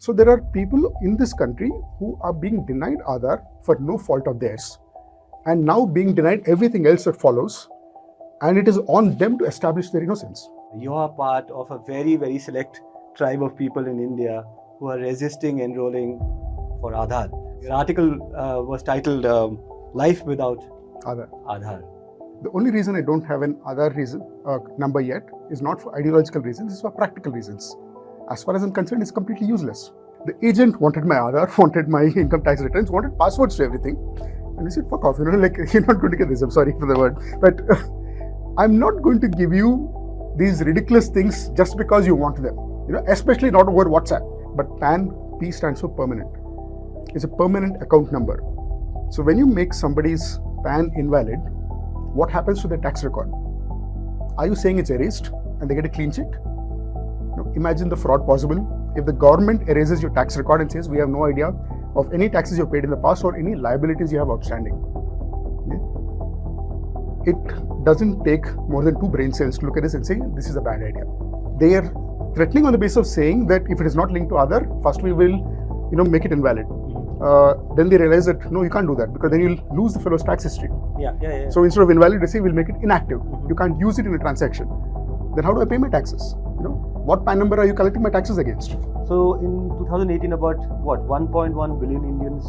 So there are people in this country who are being denied Aadhaar for no fault of theirs, and now being denied everything else that follows, and it is on them to establish their innocence. You are part of a very, very select tribe of people in India who are resisting enrolling for Aadhaar. Your article was titled Life Without Aadhaar. The only reason I don't have an Aadhaar number yet is not for ideological reasons, it's for practical reasons. As far as I'm concerned, it's completely useless. The agent wanted my Aadhaar, wanted my income tax returns, wanted passwords to everything. And we said, fuck off, you're not going to get this, I'm sorry for the word. But I'm not going to give you these ridiculous things just because you want them. Especially not over WhatsApp. But PAN, P stands for permanent. It's a permanent account number. So when you make somebody's PAN invalid, what happens to their tax record? Are you saying it's erased and they get a clean check? No. Imagine the fraud possible. If the government erases your tax record and says, we have no idea of any taxes you've paid in the past or any liabilities you have outstanding. Okay? It doesn't take more than 2 brain cells to look at this and say, this is a bad idea. They are threatening on the basis of saying that if it is not linked to Aadhaar, first we will make it invalid. Then they realize that no, you can't do that because then you'll lose the fellow's tax history. Yeah. So instead of invalid, they say we'll make it inactive. You can't use it in a transaction. Then how do I pay my taxes? What PAN number are you collecting my taxes against? So in 2018, about 1.1 billion Indians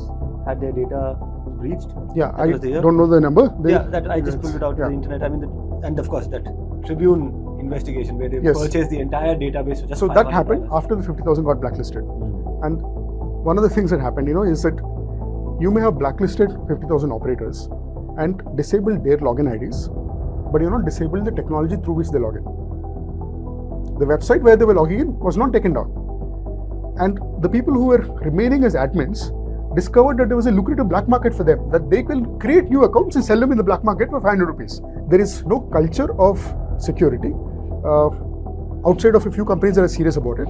had their data breached. Yeah, I don't know the number. That I just pulled it out on the internet. I mean, and of course that Tribune investigation where they purchased the entire database. So that happened after the 50,000 got blacklisted. And one of the things that happened, is that you may have blacklisted 50,000 operators and disabled their login IDs, but you're not disabled the technology through which they log in. The website where they were logging in was not taken down. And the people who were remaining as admins discovered that there was a lucrative black market for them, that they can create new accounts and sell them in the black market for 500 rupees. There is no culture of security outside of a few companies that are serious about it.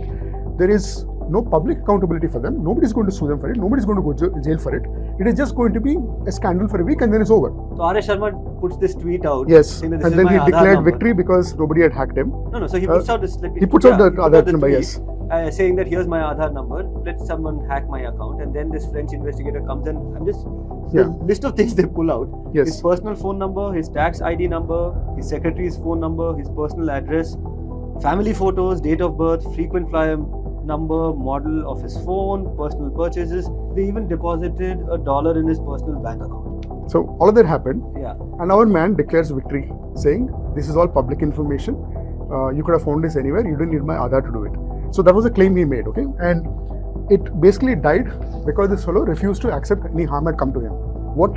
There is no public accountability for them. Nobody's going to sue them for it. Nobody's going to go to jail for it. It is just going to be a scandal for a week and then it's over. So R.S. Sharma puts this tweet out. Yes, saying that and then he declared victory because nobody had hacked him. No. So he puts out this. He puts out the Aadhaar number. Yes. Saying that here's my Aadhaar number. Let someone hack my account, and then this French investigator comes and the list of things they pull out. Yes. His personal phone number, his tax ID number, his secretary's phone number, his personal address, family photos, date of birth, frequent flyer number, model of his phone, personal purchases. They even deposited $1 in his personal bank account. So all of that happened. Yeah. And our man declares victory, saying this is all public information. You could have found this anywhere. You didn't need my Aadhaar to do it. So that was a claim he made. Okay, and it basically died because this fellow refused to accept any harm had come to him. What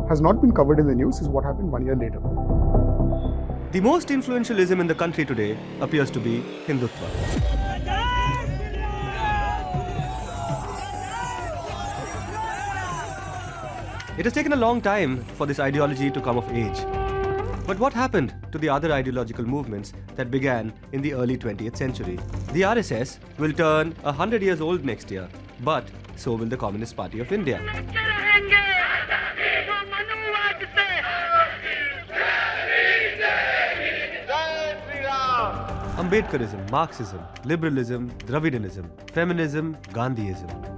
has not been covered in the news is what happened 1 year later. The most influential ism in the country today appears to be Hindutva. It has taken a long time for this ideology to come of age. But what happened to the other ideological movements that began in the early 20th century? The RSS will turn 100 years old next year, but so will the Communist Party of India. Ambedkarism, Marxism, liberalism, Dravidianism, feminism, Gandhiism.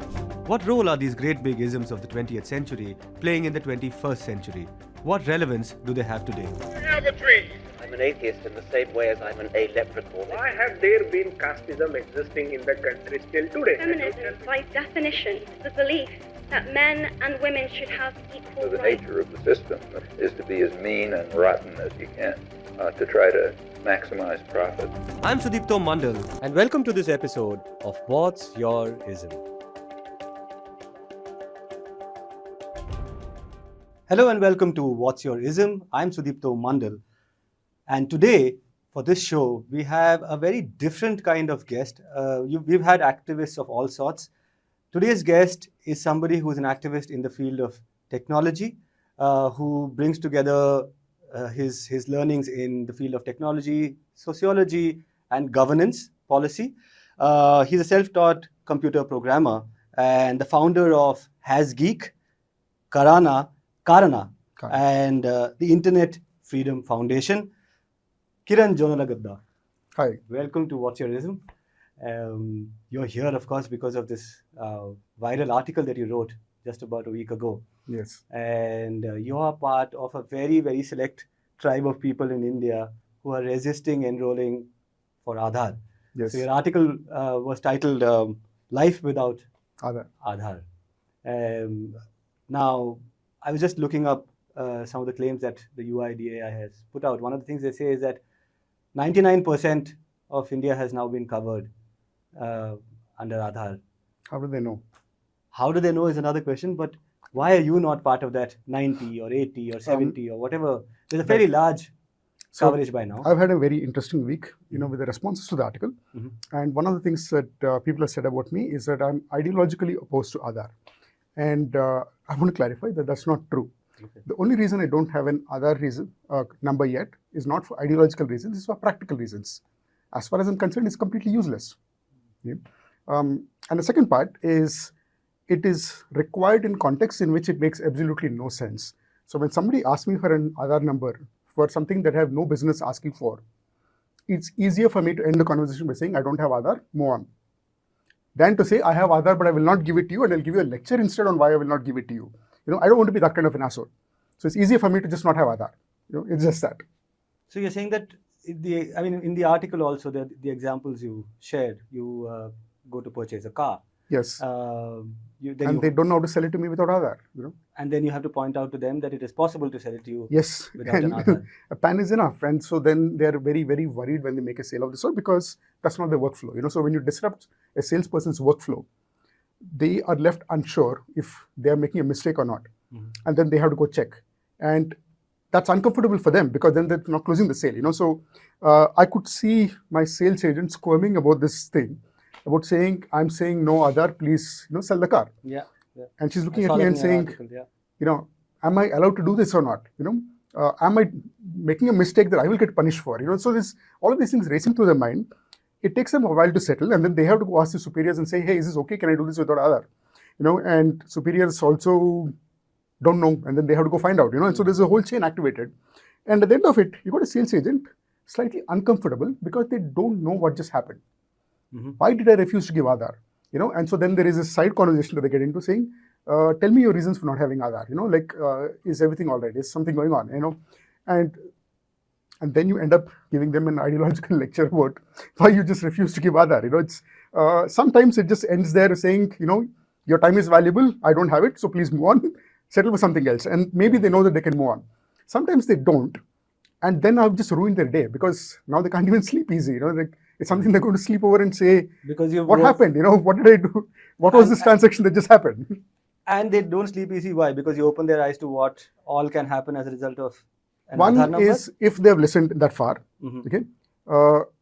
What role are these great big isms of the 20th century playing in the 21st century? What relevance do they have today? I have a tree. I'm an atheist in the same way as I'm an leprechaun. Why have there been casteism existing in the country still today? Feminism, by definition, the belief that men and women should have equal The rights. nature of the system is to be as mean and rotten as you can, to try to maximize profit. I'm Sudipto Mondal, and welcome to this episode of What's Your Ism? Hello and welcome to What's Your Ism? I'm Sudipto Mondal, and today for this show we have a very different kind of guest. We've had activists of all sorts. Today's guest is somebody who is an activist in the field of technology, who brings together his learnings in the field of technology, sociology, and governance policy. He's a self-taught computer programmer and the founder of Hasgeek, Karana, and the Internet Freedom Foundation. Kiran Jonnalagadda. Hi. Welcome to What's Your Ism? You're here, of course, because of this viral article that you wrote just about a week ago. Yes. And you are part of a very, very select tribe of people in India who are resisting enrolling for Aadhaar. Yes. So your article was titled Life Without Aadhaar. Aadhaar. Now, I was just looking up some of the claims that the UIDAI has put out. One of the things they say is that 99% of India has now been covered under Aadhaar. How do they know? How do they know is another question, but why are you not part of that 90 or 80 or 70 or whatever? There's a fairly large coverage by now. I've had a very interesting week, with the responses to the article. And one of the things that people have said about me is that I'm ideologically opposed to Aadhaar. And I want to clarify that that's not true. Okay. The only reason I don't have an Aadhaar reason, number yet is not for ideological reasons, it's for practical reasons. As far as I'm concerned, it's completely useless. Yeah? And the second part is, it is required in context in which it makes absolutely no sense. So when somebody asks me for an Aadhaar number for something that I have no business asking for, it's easier for me to end the conversation by saying I don't have Aadhaar, move on, than to say I have Aadhaar but I will not give it to you and I'll give you a lecture instead on why I will not give it to you. I don't want to be that kind of an asshole. So it's easier for me to just not have Aadhaar. It's just that. So you're saying that in the article also, the examples you shared, you go to purchase a car. Yes. They don't know how to sell it to me without Aadhaar. And then you have to point out to them that it is possible to sell it to you. Yes. Without an Aadhaar. A PAN is enough. And so then they're very, very worried when they make a sale of this sort because that's not their workflow. So when you disrupt a salesperson's workflow, they are left unsure if they are making a mistake or not. And then they have to go check. And that's uncomfortable for them because then they're not closing the sale. So I could see my sales agent squirming about this thing, about saying, I'm saying no Aadhaar, please, sell the car. Yeah. And she's looking at me and saying, am I allowed to do this or not? Am I making a mistake that I will get punished for? So this, all of these things racing through their mind. It takes them a while to settle, and then they have to go ask the superiors and say, hey, is this okay? Can I do this without Aadhaar? And superiors also don't know, and then they have to go find out, and so there's a whole chain activated. And at the end of it, you got a sales agent slightly uncomfortable because they don't know what just happened. Why did I refuse to give Aadhaar? And so then there is a side conversation that they get into saying, tell me your reasons for not having Aadhaar, is everything all right? Is something going on, and then you end up giving them an ideological lecture about why you just refuse to give Aadhaar. It's sometimes it just ends there saying, your time is valuable, I don't have it, so please move on, settle for something else. And maybe they know that they can move on. Sometimes they don't. And then I've just ruined their day because now they can't even sleep easy. It's something they're going to sleep over and say, because what happened? What did I do? What was this transaction that just happened? And they don't sleep easy. Why? Because you open their eyes to what all can happen as a result of an One Aadhaar number? is if they've listened that far, okay,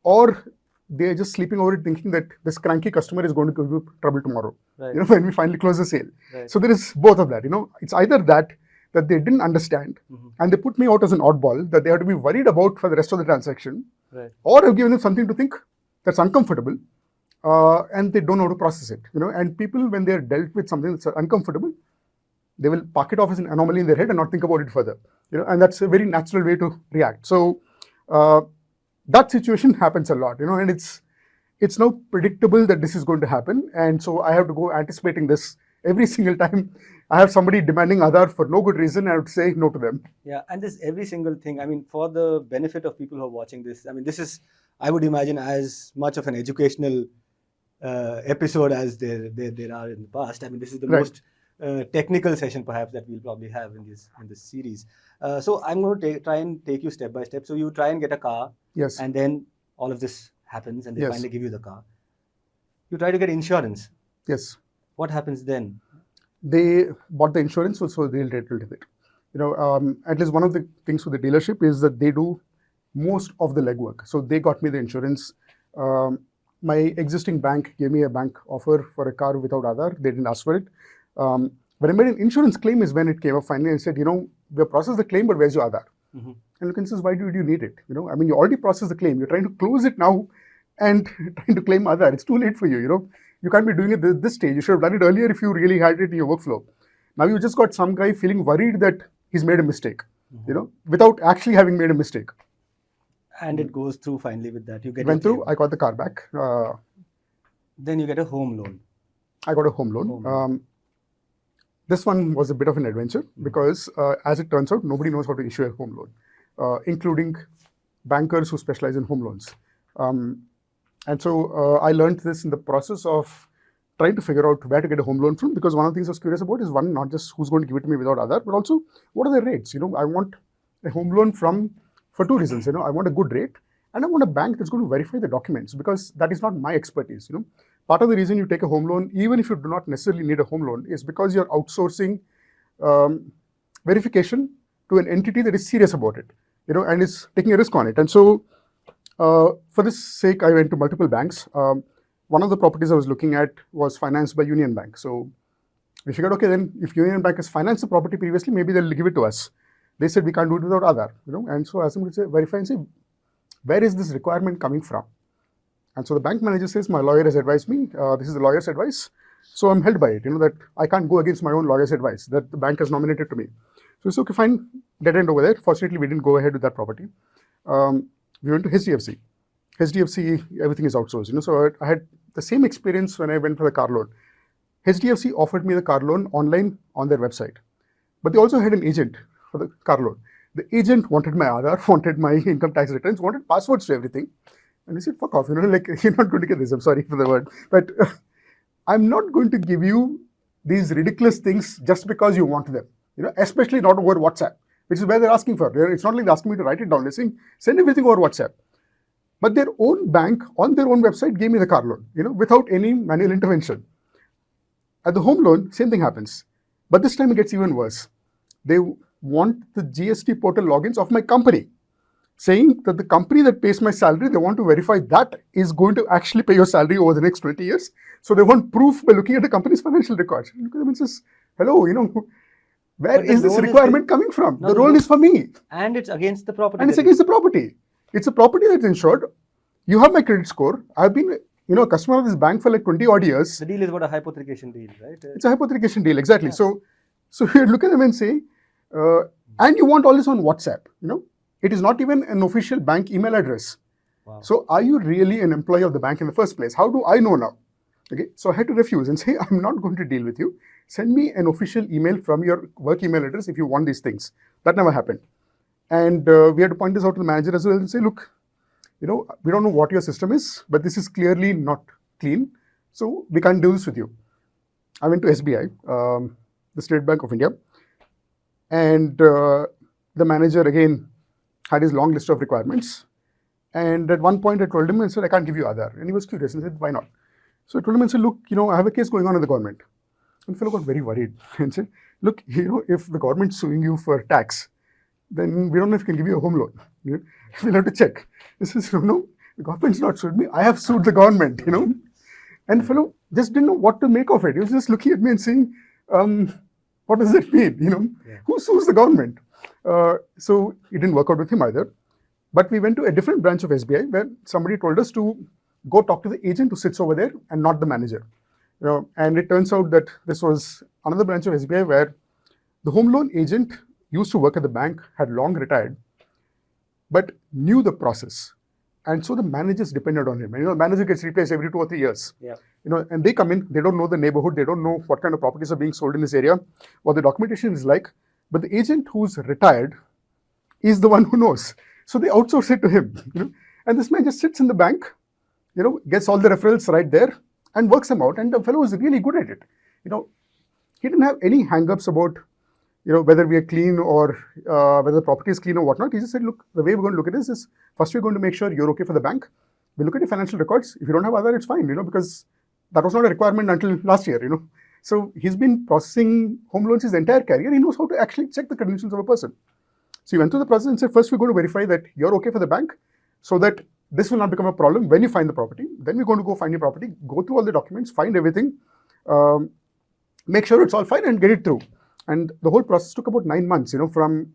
or they're just sleeping over it thinking that this cranky customer is going to give you trouble tomorrow, Right. When we finally close the sale. Right. So there is both of that, It's either that they didn't understand and they put me out as an oddball that they have to be worried about for the rest of the transaction, Right. or I've given them something to think that's uncomfortable and they don't know how to process it, And people, when they're dealt with something that's uncomfortable, they will park it off as an anomaly in their head and not think about it further, and that's a very natural way to react. So that situation happens a lot, and it's now predictable that this is going to happen, and so I have to go anticipating this every single time I have somebody demanding Aadhaar for no good reason. I have to say no to them. Yeah, and this every single thing. For the benefit of people who are watching this, this is, I would imagine, as much of an educational episode as there are in the past. This is the Right. most technical session perhaps that we'll probably have in this series. So I'm going to try and take you step by step. So you try and get a car, Yes. and then all of this happens, and they Yes. finally give you the car. You try to get insurance. Yes. What happens then? They bought the insurance, so they'll deal with it. At least one of the things with the dealership is that they do most of the legwork. So they got me the insurance. My existing bank gave me a bank offer for a car without Aadhaar. They didn't ask for it. But I made an insurance claim is when it came up finally and said, we processed the claim, but where's your Aadhaar? And Lucan says, why do you need it? You already processed the claim. You're trying to close it now and trying to claim Aadhaar. It's too late for you, You can't be doing it at this stage. You should have done it earlier if you really had it in your workflow. Now you just got some guy feeling worried that he's made a mistake, without actually having made a mistake. And it goes through finally with that. You get Went your through, claim. I got the car back. Then you get a home loan. I got a home loan. Home loan. This one was a bit of an adventure because, as it turns out, nobody knows how to issue a home loan, including bankers who specialize in home loans. And so I learned this in the process of trying to figure out where to get a home loan from, because one of the things I was curious about is, one, not just who's going to give it to me without Aadhaar, but also what are the rates? I want a home loan for two reasons. I want a good rate, and I want a bank that's going to verify the documents, because that is not my expertise. Part of the reason you take a home loan, even if you do not necessarily need a home loan, is because you're outsourcing verification to an entity that is serious about it, and is taking a risk on it. And so, for this sake, I went to multiple banks. One of the properties I was looking at was financed by Union Bank. So we figured, okay, then if Union Bank has financed the property previously, maybe they'll give it to us. They said we can't do it without Aadhaar, And so I asked them to verify and say, where is this requirement coming from? And so the bank manager says, my lawyer has advised me, this is the lawyer's advice. So I'm held by it, that I can't go against my own lawyer's advice that the bank has nominated to me. So it's okay, fine, dead end over there. Fortunately, we didn't go ahead with that property. We went to HDFC. HDFC, everything is outsourced, So I had the same experience when I went for the car loan. HDFC offered me the car loan online on their website, but they also had an agent for the car loan. The agent wanted my Aadhaar, wanted my income tax returns, wanted passwords to everything. And I said, fuck off, you're not going to get this. I'm sorry for the word, but I'm not going to give you these ridiculous things just because you want them, especially not over WhatsApp, which is where they're asking for. It's not like they're asking me to write it down. They're saying, send everything over WhatsApp. But their own bank on their own website gave me the car loan, without any manual intervention. At the home loan, same thing happens. But this time it gets even worse. They want the GST portal logins of my company, saying that the company that pays my salary, they want to verify that is going to actually pay your salary over the next 20 years. So they want proof by looking at the company's financial records. Look at them and says, hello, where is this requirement coming from? The role is for me. And it's against the property. And it's against the property. It's a property that's insured. You have my credit score. I've been, a customer of this bank for like 20 odd years. The deal is about a hypothecation deal, right? It's a hypothecation deal, exactly. Yeah. So you look at them and say, and you want all this on WhatsApp, It is not even an official bank email address. Wow. So are you really an employee of the bank in the first place? How do I know now? Okay, so I had to refuse and say, I'm not going to deal with you. Send me an official email from your work email address if you want these things. That never happened. And we had to point this out to the manager as well and say, look, we don't know what your system is, but this is clearly not clean. So we can't do this with you. I went to SBI, the State Bank of India. And the manager again had his long list of requirements. And at one point I told him and said, I can't give you Aadhaar. And he was curious and said, why not? So I told him and said, look, I have a case going on in the government. And the fellow got very worried and said, look, if the government's suing you for tax, then we don't know if we can give you a home loan. We'll have to check. He says, no, the government's not sued me. I have sued the government, And the fellow just didn't know what to make of it. He was just looking at me and saying, what does that mean? Yeah. Who sues the government? So it didn't work out with him either. But we went to a different branch of SBI where somebody told us to go talk to the agent who sits over there and not the manager. And it turns out that this was another branch of SBI where the home loan agent used to work at the bank, had long retired, but knew the process. And so the managers depended on him. And the manager gets replaced every 2 or 3 years. Yeah. And they come in, they don't know the neighborhood, they don't know what kind of properties are being sold in this area, what the documentation is like. But the agent who's retired is the one who knows. So they outsource it to him. And this man just sits in the bank, gets all the referrals right there and works them out. And the fellow is really good at it. He didn't have any hang-ups about whether we are clean or whether the property is clean or whatnot. He just said, look, the way we're going to look at this is, first we're going to make sure you're okay for the bank. We'll look at your financial records. If you don't have Aadhaar, it's fine, because that was not a requirement until last year, So he's been processing home loans his entire career. He knows how to actually check the credentials of a person. So he went through the process and said, first we're going to verify that you're okay for the bank so that this will not become a problem when you find the property. Then we're going to go find your property, go through all the documents, find everything, make sure it's all fine and get it through. And the whole process took about 9 months, from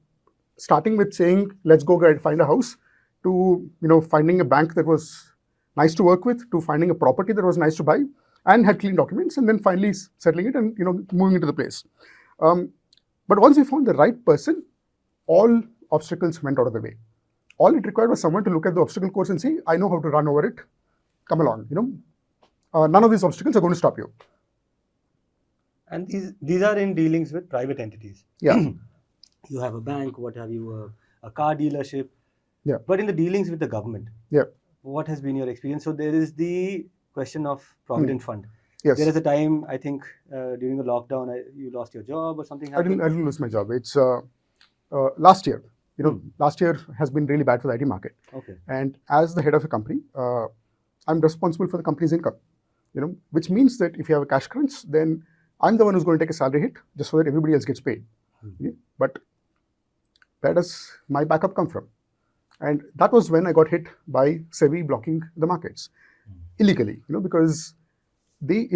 starting with saying, let's go find a house, to, finding a bank that was nice to work with, to finding a property that was nice to buy and had clean documents, and then finally settling it and, moving into the place. But once we found the right person, all obstacles went out of the way. All it required was someone to look at the obstacle course and say, I know how to run over it. Come along, none of these obstacles are going to stop you. And these are in dealings with private entities. Yeah. You have a bank, what have you, a car dealership. Yeah. But in the dealings with the government, Yeah. what has been your experience? So there is the question of Provident Fund. Yes. There is a time, I think, during the lockdown, you lost your job or something I happened. didn't lose my job. It's last year. Last year has been really bad for the IT market. Okay. And as the head of a company, I'm responsible for the company's income. Which means that if you have a cash crunch, then I'm the one who's going to take a salary hit just so that everybody else gets paid. Yeah? But where does my backup come from? And that was when I got hit by SEBI blocking the markets illegally, because they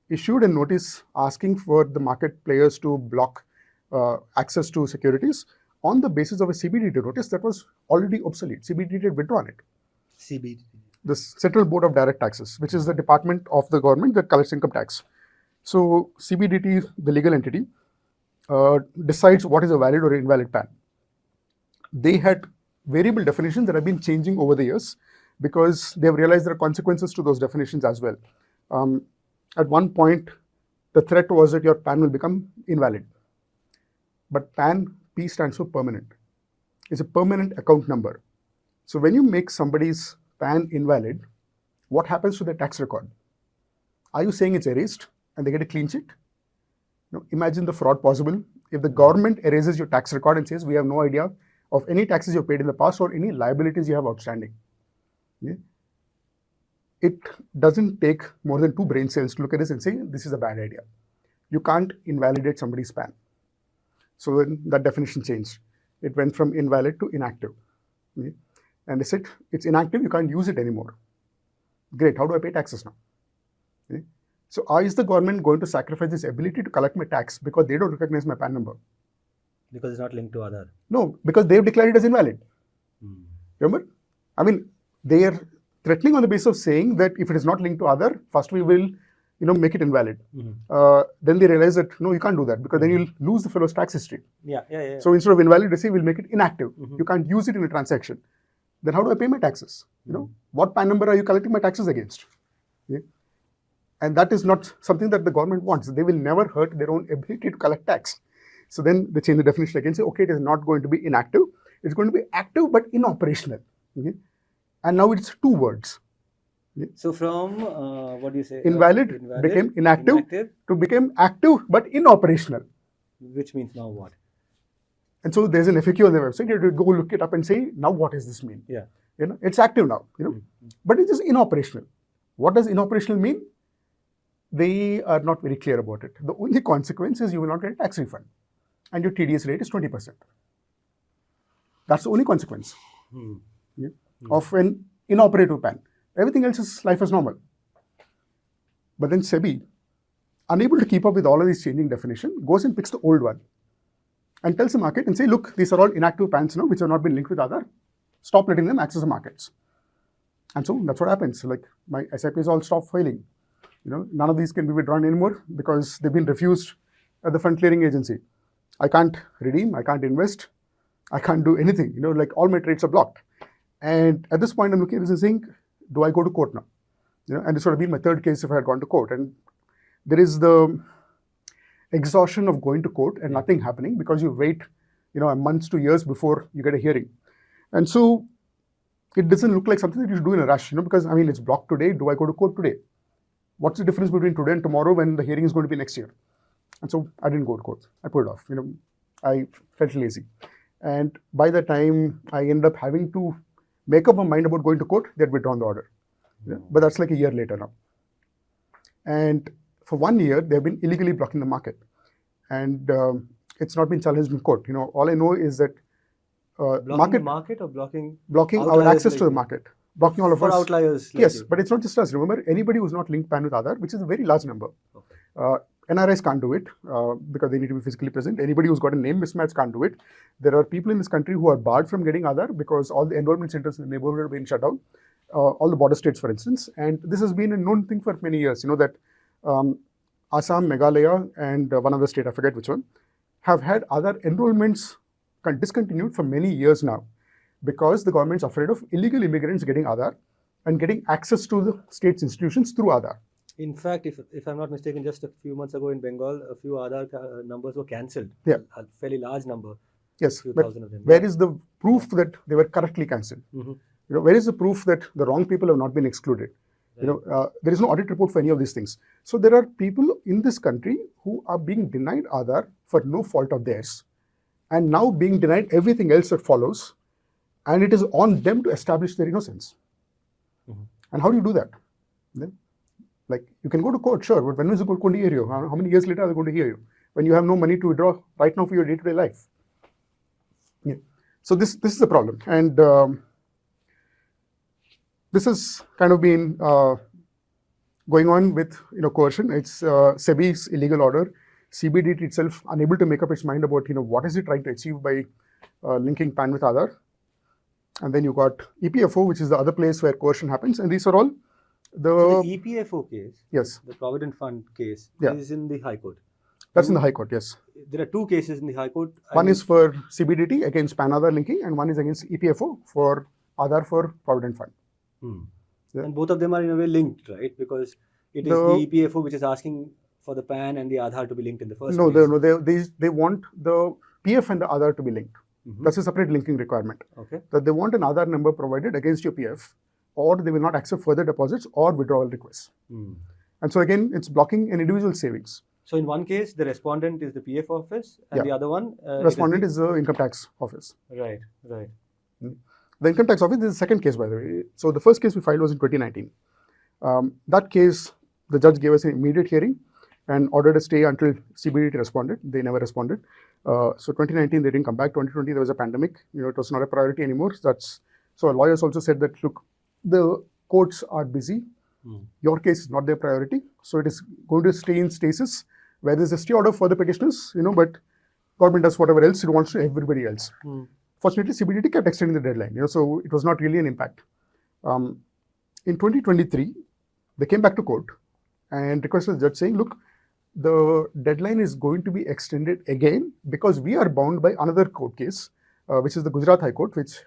issued a notice asking for the market players to block access to securities on the basis of a CBDT notice that was already obsolete. CBDT had withdrawn it. CBD. The Central Board of Direct Taxes, which is the department of the government that collects income tax. So CBDT, the legal entity, decides what is a valid or invalid PAN. They had variable definitions that have been changing over the years because they have realized there are consequences to those definitions as well. At one point, the threat was that your PAN will become invalid. But PAN, P stands for permanent. It's a permanent account number. So when you make somebody's PAN invalid, what happens to the tax record? Are you saying it's erased and they get a clean sheet? No, imagine the fraud possible if the government erases your tax record and says we have no idea of any taxes you've paid in the past or any liabilities you have outstanding. Yeah? It doesn't take more than 2 brain cells to look at this and say this is a bad idea. You can't invalidate somebody's PAN. So then that definition changed. It went from invalid to inactive. Yeah? And they said it's inactive, you can't use it anymore. Great, how do I pay taxes now? Yeah? So is the government going to sacrifice this ability to collect my tax because they don't recognize my PAN number? Because it's not linked to Aadhaar. No, because they've declared it as invalid. Remember? I mean, they are threatening on the basis of saying that if it is not linked to Aadhaar, first we will, make it invalid. Then they realize that no, you can't do that because then you'll lose the fellow's tax history. Yeah. So instead of invalid, they say we'll make it inactive. You can't use it in a transaction. Then how do I pay my taxes? What PAN number are you collecting my taxes against? Yeah? And that is not something that the government wants. They will never hurt their own ability to collect tax. So then they change the definition again, say, okay, it is not going to be inactive. It's going to be active but inoperational. Okay? And now it's 2 words. Okay? So from, what do you say? Invalid became inactive to become active but inoperational. Which means now what? And so there's an FAQ on their website. You have to go look it up and say, now what does this mean? Yeah. It's active now, but it is inoperational. What does inoperational mean? They are not very clear about it. The only consequence is you will not get a tax refund and your TDS rate is 20%. That's the only consequence of an inoperative PAN. Everything else is life as normal. But then SEBI, unable to keep up with all of these changing definitions, goes and picks the old one and tells the market and say, look, these are all inactive PANs now, which have not been linked with Aadhaar. Stop letting them access the markets. And so that's what happens. Like my SIPs all stop filing. None of these can be withdrawn anymore because they've been refused at the fund clearing agency. I can't redeem, I can't invest, I can't do anything. Like all my trades are blocked. And at this point, I'm looking at this and saying, do I go to court now? And this would have been my 3rd case if I had gone to court. And there is the exhaustion of going to court and nothing happening because you wait, months to years before you get a hearing. And so it doesn't look like something that you should do in a rush, because it's blocked today. Do I go to court today? What's the difference between today and tomorrow when the hearing is going to be next year? And so I didn't go to court. I put it off. I felt lazy. And by the time I ended up having to make up my mind about going to court, they had withdrawn the order. Yeah? But that's like a year later now. And for 1 year, they've been illegally blocking the market. And it's not been challenged in court. All I know is that blocking the market or blocking our access to the market. Blocking all of us. For outliers. Yes, but it's not just us. Remember, anybody who's not linked PAN with Aadhaar, which is a very large number. Okay. NRIs can't do it because they need to be physically present. Anybody who's got a name mismatch can't do it. There are people in this country who are barred from getting Aadhaar because all the enrollment centers in the neighborhood have been shut down. All the border states, for instance. And this has been a known thing for many years. That Assam, Meghalaya, and one other state, I forget which one, have had Aadhaar enrollments discontinued for many years now because the government's afraid of illegal immigrants getting Aadhaar and getting access to the state's institutions through Aadhaar. In fact, if I'm not mistaken, just a few months ago in Bengal, a few Aadhaar numbers were cancelled. Yeah. A fairly large number. Yes, Few but thousand of them. where is the proof that they were correctly cancelled? Mhm. Where is the proof that the wrong people have not been excluded? There is no audit report for any of these things. So there are people in this country who are being denied Aadhaar for no fault of theirs, and now being denied everything else that follows, and it is on them to establish their innocence. Mhm. And how do you do that? Then, like, you can go to court, sure, but when is the court going to hear you? How many years later are they going to hear you? When you have no money to withdraw right now for your day-to-day life. Yeah. So this is the problem, and this has kind of been going on with coercion. It's SEBI's illegal order, CBDT itself unable to make up its mind about what is it trying to achieve by linking PAN with Aadhaar, and then you got EPFO, which is the other place where coercion happens, and these are all So the EPFO case, yes, the Provident Fund case, Yeah. is in the High Court. that's in the High Court. Yes, There are two cases in the High Court. one and- is for CBDT against PAN Aadhaar linking, and one is against EPFO for Aadhaar for Provident Fund. Hmm. Yeah. And both of them are in a way linked, right? Because it is the EPFO which is asking for the PAN and the Aadhaar to be linked in the first place. They want the PF and the Aadhaar to be linked. Mhm. That's a separate linking requirement. Okay. That they want an Aadhaar number provided against your PF, or they will not accept further deposits or withdrawal requests. Hmm. And so again, it's blocking an individual savings. So in one case, the respondent is the PF office, and Yeah. the other one Respondent is the income tax office. right. The income tax office is the second case, by the way. So the first case we filed was in 2019. That case, the judge gave us an immediate hearing and ordered a stay until CBDT responded. They never responded. So 2019, they didn't come back. 2020, there was a pandemic. It was not a priority anymore. So lawyers also said that, look, the courts are busy. Your case is not their priority. So it is going to stay in stasis where there's a stay order for the petitioners, but government does whatever else it wants to everybody else. Fortunately, CBDT kept extending the deadline, so it was not really an impact. In 2023, they came back to court and requested the judge saying, look, the deadline is going to be extended again because we are bound by another court case, which is the Gujarat High Court, which,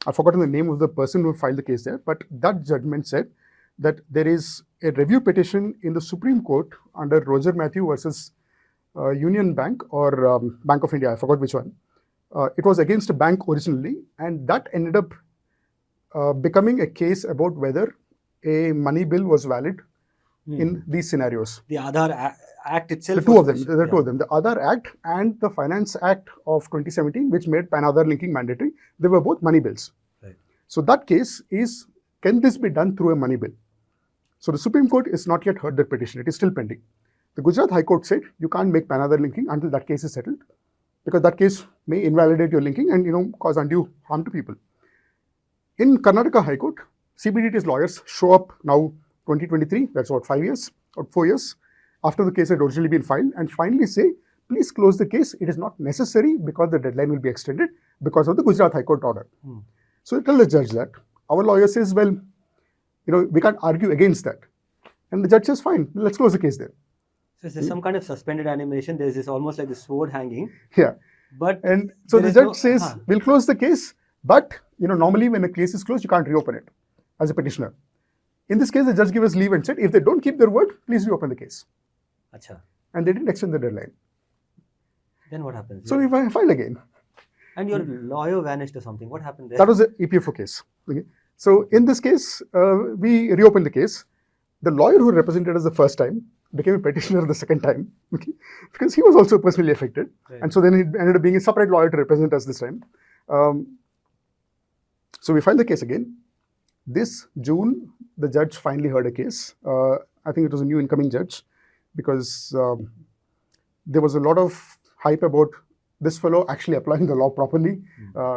I've forgotten the name of the person who filed the case there, but that judgment said that there is a review petition in the Supreme Court under Roger Matthew versus Union Bank or Bank of India, I forgot which one. It was against a bank originally, and that ended up becoming a case about whether a money bill was valid in these scenarios. The Aadhaar Act itself. The two of them, the Aadhaar Act and the Finance Act of 2017, which made PAN Aadhaar linking mandatory, they were both money bills. Right. So that case is, can this be done through a money bill? So the Supreme Court is not yet heard that petition. It is still pending. The Gujarat High Court said you can't make PAN Aadhaar linking until that case is settled, because that case may invalidate your linking and cause undue harm to people. In Karnataka High Court, CBDT's lawyers show up now 2023, that's what, 5 years or 4 years after the case had originally been filed, and finally say, please close the case. It is not necessary because the deadline will be extended because of the Gujarat High Court order. So they tell the judge that. Our lawyer says, well, we can't argue against that. And the judge says, fine, let's close the case then. So there's some kind of suspended animation. There's this almost like the sword hanging. Yeah. And so the judge says, we'll close the case, but normally when a case is closed, you can't reopen it as a petitioner. In this case, the judge gave us leave and said, if they don't keep their word, please reopen the case. Achha. And they didn't extend the deadline. Then what happens? So we filed again. And your lawyer vanished or something. What happened there? That was the EPFO case. Okay. So in this case, we reopened the case. The lawyer who represented us the first time became a petitioner the second time, okay, because he was also personally affected. Right. And so then it ended up being a separate lawyer to represent us this time. So we filed the case again. This June, the judge finally heard a case. I think it was a new incoming judge, because there was a lot of hype about this fellow actually applying the law properly,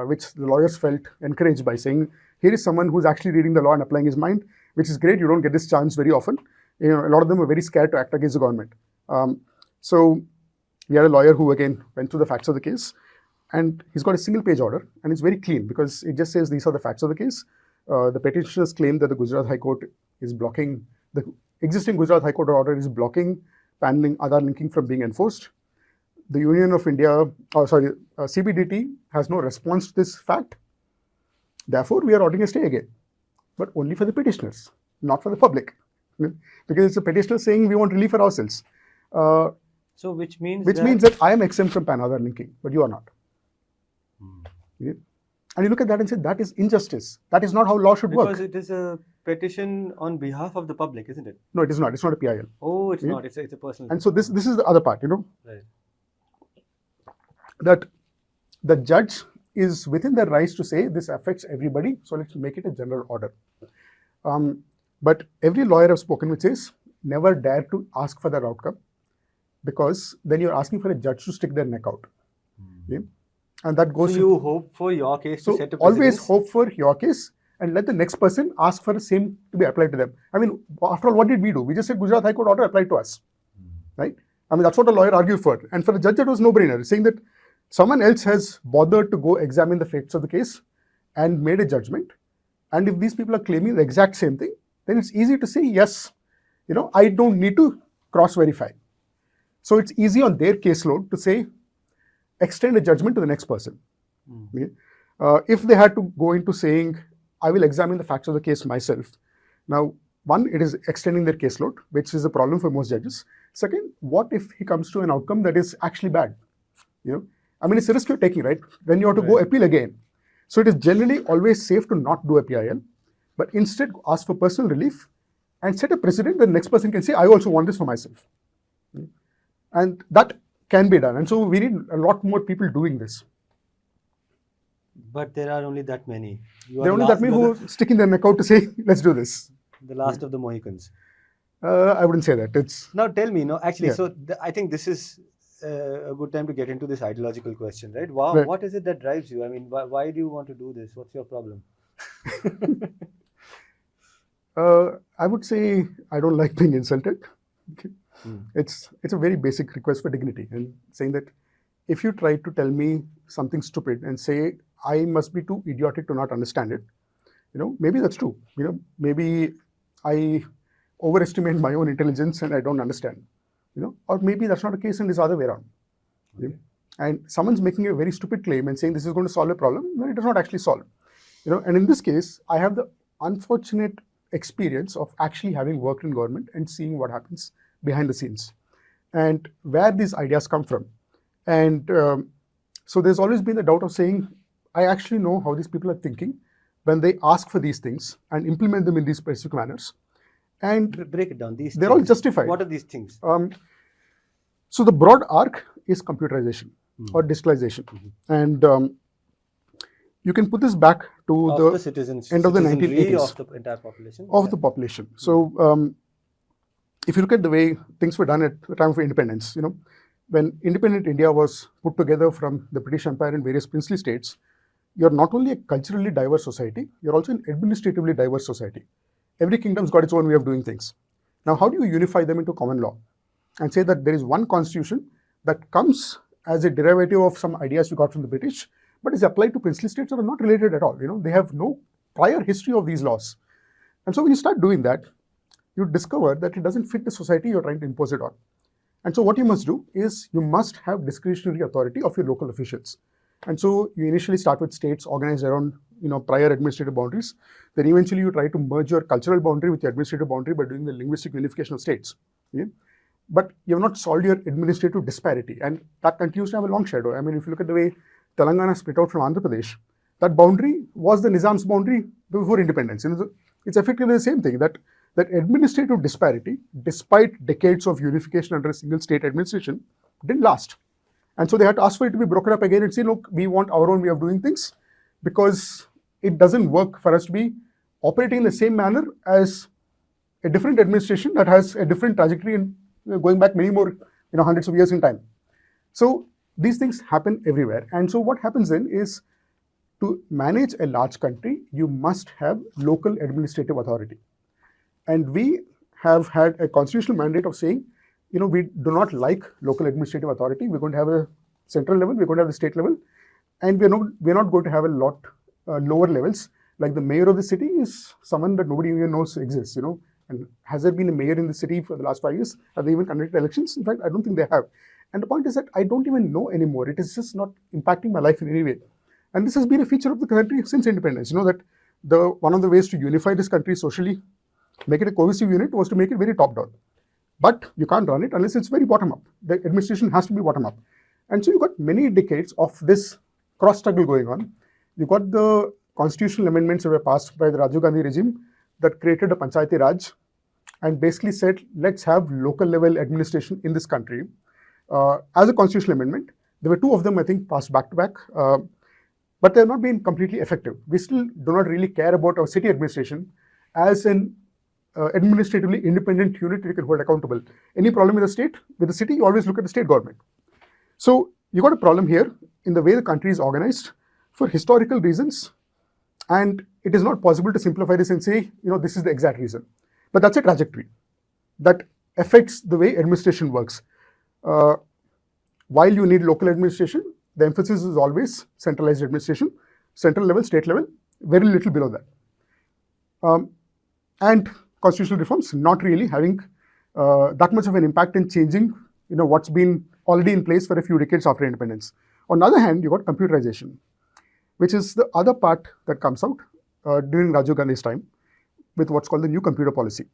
which the lawyers felt encouraged by saying, here is someone who's actually reading the law and applying his mind, which is great. You don't get this chance very often. A lot of them are very scared to act against the government. So we had a lawyer who again went through the facts of the case, and he's got a single page order, and it's very clean because it just says these are the facts of the case. The petitioners claim that the Gujarat High Court is blocking, the existing Gujarat High Court order is blocking PAN Aadhaar linking from being enforced. The Union of India, CBDT has no response to this fact. Therefore, we are ordering a stay again, but only for the petitioners, not for the public. Because it's a petitioner saying we want relief for ourselves. So which means Means that I am exempt from pan-Aadhaar linking, but you are not. Yeah. And you look at that and say that is injustice. That is not how law should because work. it is a petition on behalf of the public, isn't it? No, it is not. It's not a PIL. Oh, it's Yeah. not. It's a personal. And so this is the other part, Right. that the judge is within their rights to say this affects everybody, so let's make it a general order. But every lawyer I've spoken with says never dare to ask for that outcome, because then you're asking for a judge to stick their neck out. Yeah? And that goes So you hope for your case to so set a always precedence? hope for your case and let the next person ask for the same to be applied to them. I mean, after all, what did we do? We just said Gujarat High Court order applied to us, right? I mean, that's what a lawyer argued for. And for the judge, it was no-brainer, saying that someone else has bothered to go examine the facts of the case and made a judgment. And if these people are claiming the exact same thing, then it's easy to say, yes, I don't need to cross-verify. So it's easy on their caseload to say, extend a judgment to the next person. Yeah. If they had to go into saying, I will examine the facts of the case myself. Now, one, it is extending their caseload, which is a problem for most judges. Second, what if he comes to an outcome that is actually bad? I mean, it's a risk you're taking, right? Then you have to go appeal again. So it is generally always safe to not do a PIL, but instead ask for personal relief and set a precedent that the next person can say, I also want this for myself. And that can be done. And so we need a lot more people doing this. But there are only that many. There are only that many who are sticking their neck out to say, let's do this. The last of the Mohicans. I wouldn't say that. It's Now tell me, actually, Yeah. so I think this is a good time to get into this ideological question, right? Wow, Right. What is it that drives you? I mean, why do you want to do this? What's your problem? I would say I don't like being insulted. Okay. It's a very basic request for dignity, and saying that if you try to tell me something stupid and say I must be too idiotic to not understand it, maybe that's true. Maybe I overestimate my own intelligence and I don't understand. Or maybe that's not the case and it's the other way around. Okay. And someone's making a very stupid claim and saying this is going to solve a problem. No, it does not actually solve. And in this case, I have the unfortunate experience of actually having worked in government and seeing what happens behind the scenes and where these ideas come from. And so there's always been the doubt of saying, I actually know how these people are thinking when they ask for these things and implement them in these specific manners. And Break it down. These they're all things. justified. What are these things? So the broad arc is computerization or digitalization. And you can put this back to Of the citizens, end of the citizenry 1980s. of the entire population. Of the population. So if you look at the way things were done at the time of independence, when independent India was put together from the British Empire and various princely states, you're not only a culturally diverse society, you're also an administratively diverse society. Every kingdom's got its own way of doing things. Now, how do you unify them into common law and say that there is one constitution that comes as a derivative of some ideas we got from the British, but is applied to princely states that are not related at all? They have no prior history of these laws. And so when you start doing that, you discover that it doesn't fit the society you're trying to impose it on. And so what you must do is you must have discretionary authority of your local officials. And so you initially start with states organized around prior administrative boundaries. Then eventually you try to merge your cultural boundary with your administrative boundary by doing the linguistic unification of states. Yeah? But you have not solved your administrative disparity, and that continues to have a long shadow. I mean, if you look at the way Telangana split out from Andhra Pradesh, that boundary was the Nizam's boundary before independence. It's effectively the same thing, that administrative disparity, despite decades of unification under a single state administration, didn't last. And so they had to ask for it to be broken up again and say, look, we want our own way of doing things, because it doesn't work for us to be operating in the same manner as a different administration that has a different trajectory and going back many more hundreds of years in time. So these things happen everywhere. And so what happens then is, to manage a large country, you must have local administrative authority. And we have had a constitutional mandate of saying, we do not like local administrative authority. We're going to have a central level, we're going to have a state level, and we're not going to have a lot lower levels. Like the mayor of the city is someone that nobody even knows exists, And has there been a mayor in the city for the last 5 years? Have they even conducted elections? In fact, I don't think they have. And the point is that I don't even know anymore. It is just not impacting my life in any way. And this has been a feature of the country since independence. That one of the ways to unify this country socially make it a cohesive unit was to make it very top down. But you can't run it unless it's very bottom up. The administration has to be bottom up. And so you got many decades of this cross struggle going on. You got the constitutional amendments that were passed by the Rajiv Gandhi regime that created a Panchayati Raj and basically said, let's have local level administration in this country. As a constitutional amendment, there were two of them, I think, passed back to back, but they have not been completely effective. We still do not really care about our city administration as an administratively independent unit you can hold accountable. Any problem with the city, you always look at the state government. So you got a problem here in the way the country is organized for historical reasons, and it is not possible to simplify this and say, this is the exact reason. But that's a trajectory that affects the way administration works. While you need local administration, the emphasis is always centralized administration, central level, state level, very little below that. And constitutional reforms not really having that much of an impact in changing what's been already in place for a few decades after independence. On the other hand, you got computerization, which is the other part that comes out during Rajiv Gandhi's time with what's called the new computer policy.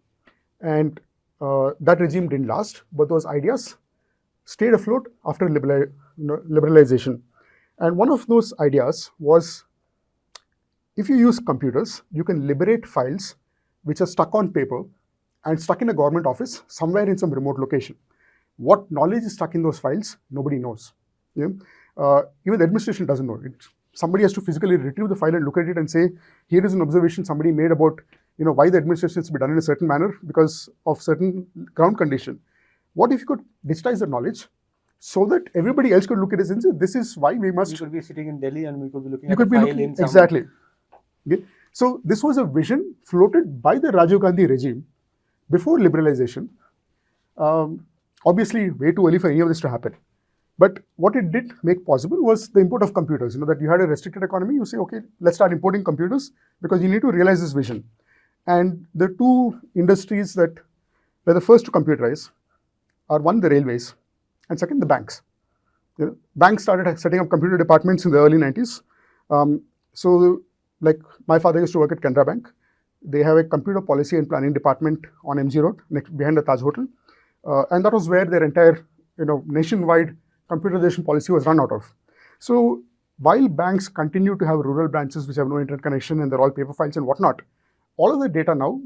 And that regime didn't last, but those ideas stayed afloat after liberalization. And one of those ideas was, if you use computers, you can liberate files which are stuck on paper and stuck in a government office somewhere in some remote location. What knowledge is stuck in those files, nobody knows. Even the administration doesn't know it. Somebody has to physically retrieve the file and look at it and say, here is an observation somebody made about why the administration has to be done in a certain manner because of certain ground condition. What if you could digitize the knowledge so that everybody else could look at it and say, this is why we must... You could be sitting in Delhi and we could be looking at a file in some... Exactly. Okay. So this was a vision floated by the Rajiv Gandhi regime before liberalization. Obviously, way too early for any of this to happen. But what it did make possible was the import of computers. That you had a restricted economy, you say, okay, let's start importing computers because you need to realize this vision. And the two industries that were the first to computerize are one, the railways, and second, the banks. Banks started setting up computer departments in the early 90s. So, like my father used to work at Canara Bank. They have a computer policy and planning department on MG Road, behind the Taj Hotel. And that was where their entire, nationwide computerization policy was run out of. So while banks continue to have rural branches which have no internet connection and they're all paper files and whatnot, all of the data now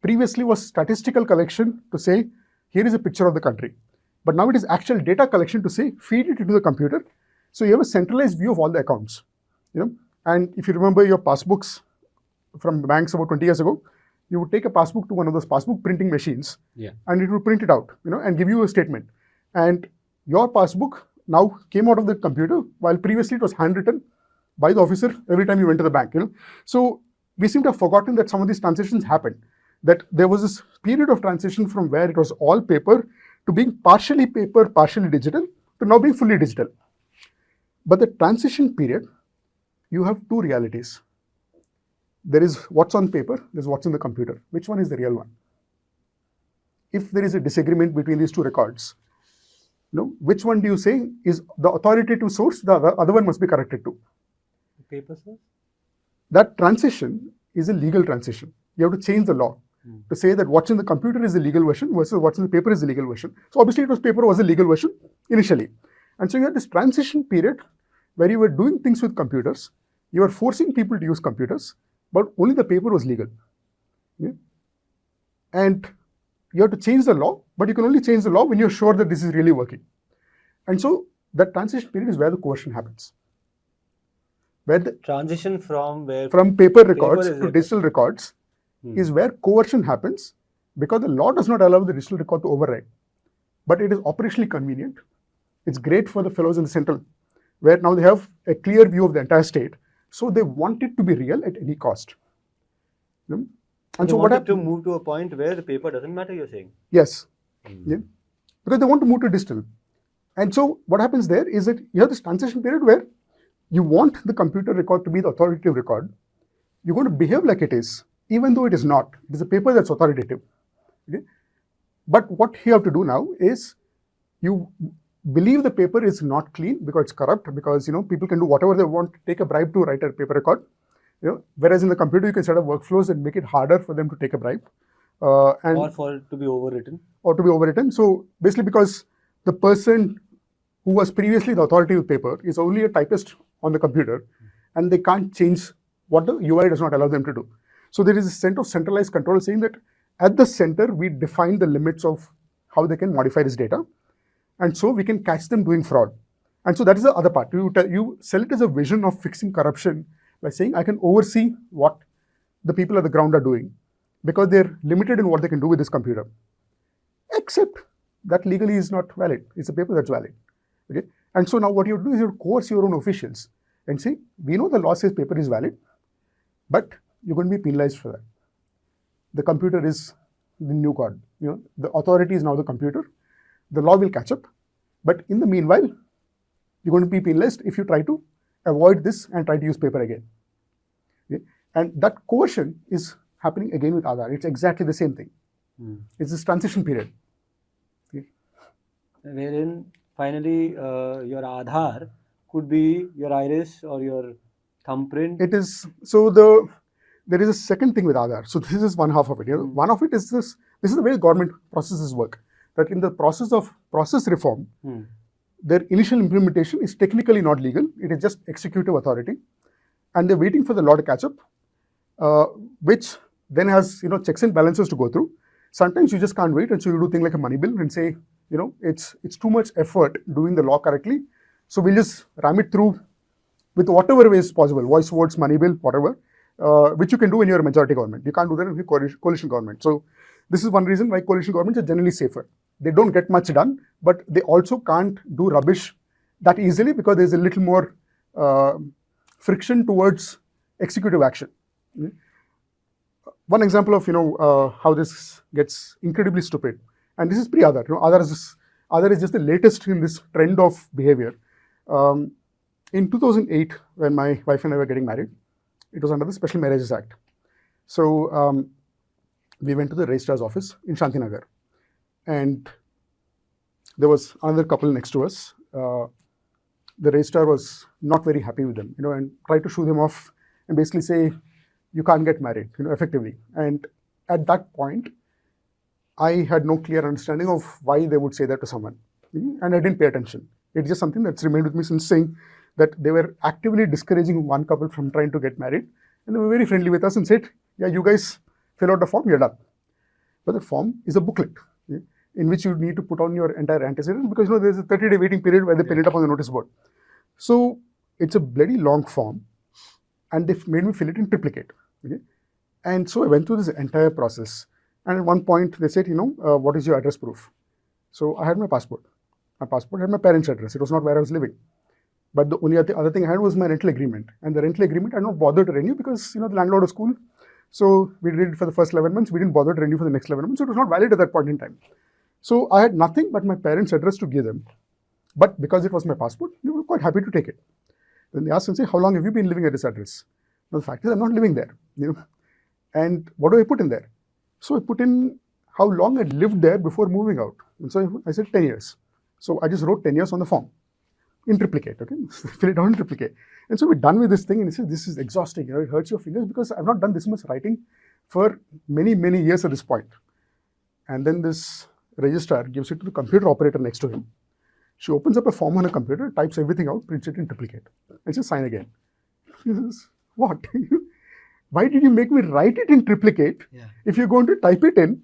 previously was statistical collection to say, here is a picture of the country. But now it is actual data collection to say, feed it into the computer. So you have a centralized view of all the accounts. And if you remember your passbooks from banks about 20 years ago, you would take a passbook to one of those passbook printing machines, and it would print it out, and give you a statement. And your passbook now came out of the computer, while previously it was handwritten by the officer every time you went to the bank. So we seem to have forgotten that some of these transitions happened. That there was this period of transition from where it was all paper to being partially paper, partially digital, to now being fully digital. But the transition period, you have two realities. There is what's on paper, there's what's in the computer. Which one is the real one? If there is a disagreement between these two records, which one do you say is the authoritative source, the other one must be corrected to? The paper source? That transition is a legal transition. You have to change the law to say that what's in the computer is the legal version versus what's in the paper is the legal version. So obviously it was paper was the legal version initially. And so you had this transition period where you were doing things with computers, you were forcing people to use computers, but only the paper was legal. And you have to change the law, but you can only change the law when you're sure that this is really working. And so that transition period is where the coercion happens. Where the transition from paper records to digital records is where coercion happens, because the law does not allow the digital record to override. But it is operationally convenient. It's great for the fellows in the central, where now they have a clear view of the entire state. So they want it to be real at any cost. And so what happened to move to a point where the paper doesn't matter, you're saying? Yes. Because they want to move to digital. And so what happens there is that you have this transition period where you want the computer record to be the authoritative record. You're going to behave like it is, even though it is not. It is a paper that's authoritative. But what you have to do now is you believe the paper is not clean because it's corrupt, because people can do whatever they want, take a bribe to write a paper record. Whereas in the computer you can set up workflows and make it harder for them to take a bribe. and Or for it to be overwritten. or to be overwritten. So basically, because the person who was previously the authority with paper is only a typist on the computer, and they can't change what the UI does not allow them to do. So there is a set of centralized control saying that at the center we define the limits of how they can modify this data, and so we can catch them doing fraud. And so that is the other part. You sell it as a vision of fixing corruption by saying I can oversee what the people at the ground are doing because they're limited in what they can do with this computer. Except that legally is not valid. It's a paper that's valid. Okay? And so now what you do is you coerce your own officials and say, we know the law says paper is valid, but you're going to be penalized for that. The computer is the new god. The authority is now the computer. The law will catch up. But in the meanwhile, you're going to be penalized if you try to avoid this and try to use paper again. Okay? And that coercion is happening again with Aadhaar. It's exactly the same thing. It's this transition period. Okay? Wherein finally your Aadhaar could be your iris or your thumbprint. It is, so there is a second thing with Aadhaar. So this is one half of it. One of it is this is the way government processes work. That in the process of process reform, their initial implementation is technically not legal. It is just executive authority. And they're waiting for the law to catch up, which then has checks and balances to go through. Sometimes you just can't wait, and so you do things like a money bill and say, it's too much effort doing the law correctly. So we'll just ram it through with whatever way is possible, voice votes, money bill, whatever, which you can do when you're a majority government. You can't do that in a coalition government. So this is one reason why coalition governments are generally safer. They don't get much done, but they also can't do rubbish that easily because there's a little more friction towards executive action. One example of how this gets incredibly stupid, and this is pre-Aadhaar. Aadhaar is just the latest in this trend of behavior. In 2008, when my wife and I were getting married, it was under the Special Marriages Act. So we went to the registrar's office in Shantinagar, and there was another couple next to us. The registrar was not very happy with them, and tried to shoo them off and basically say, you can't get married, effectively. And at that point, I had no clear understanding of why they would say that to someone, and I didn't pay attention. It's just something that's remained with me since, saying that they were actively discouraging one couple from trying to get married, and they were very friendly with us and said, yeah, you guys fill out the form, you're done. But the form is a booklet in which you need to put on your entire antecedents, because there's a 30-day waiting period where they pin it up on the notice board. So it's a bloody long form, and they made me fill it in triplicate. Okay? And so I went through this entire process, and at one point they said, what is your address proof? So I had my passport. My passport had my parents' address. It was not where I was living. But the only other thing I had was my rental agreement. And the rental agreement I had not bothered to renew because, the landlord was cool. So we did it for the first 11 months. We didn't bother to renew for the next 11 months. So it was not valid at that point in time. So I had nothing but my parents' address to give them. But because it was my passport, they were quite happy to take it. Then they asked and say, how long have you been living at this address? Now, the fact is, I'm not living there. And what do I put in there? So I put in how long I lived there before moving out. And so I said 10 years. So I just wrote 10 years on the form in triplicate. Okay, fill it down in triplicate. And so we're done with this thing. And he said, this is exhausting. It hurts your fingers because I've not done this much writing for many, many years at this point. And then this registrar gives it to the computer operator next to him. She opens up a form on a computer, types everything out, prints it in triplicate, and says, sign again. He says, what? Why did you make me write it in triplicate if you're going to type it in,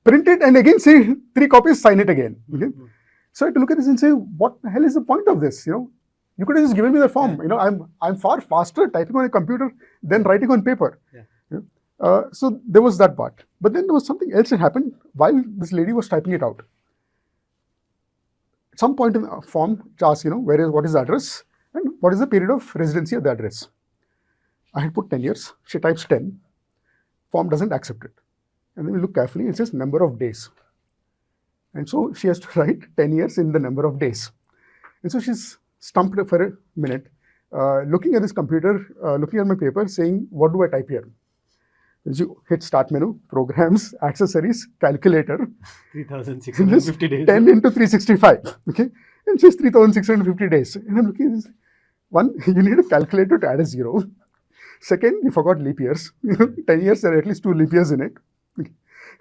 print it, and again say 3 copies, sign it again? Okay? So I had to look at this and say, what the hell is the point of this? You could have just given me the form. I'm far faster typing on a computer than writing on paper. So there was that part. But then there was something else that happened while this lady was typing it out. At some point in the form, it asks, what is the address and what is the period of residency at the address. I had put 10 years. She types 10. Form doesn't accept it. And then we look carefully, it says number of days. And so she has to write 10 years in the number of days. And so she's stumped for a minute, looking at this computer, looking at my paper, saying, what do I type here? And she hit start menu, programs, accessories, calculator. 3,650 days. 10 into 365. Okay. And she's 3,650 days. And I'm looking at this. One, you need a calculator to add a 0. Second, you forgot leap years. 10 years, there are at least 2 leap years in it. Okay.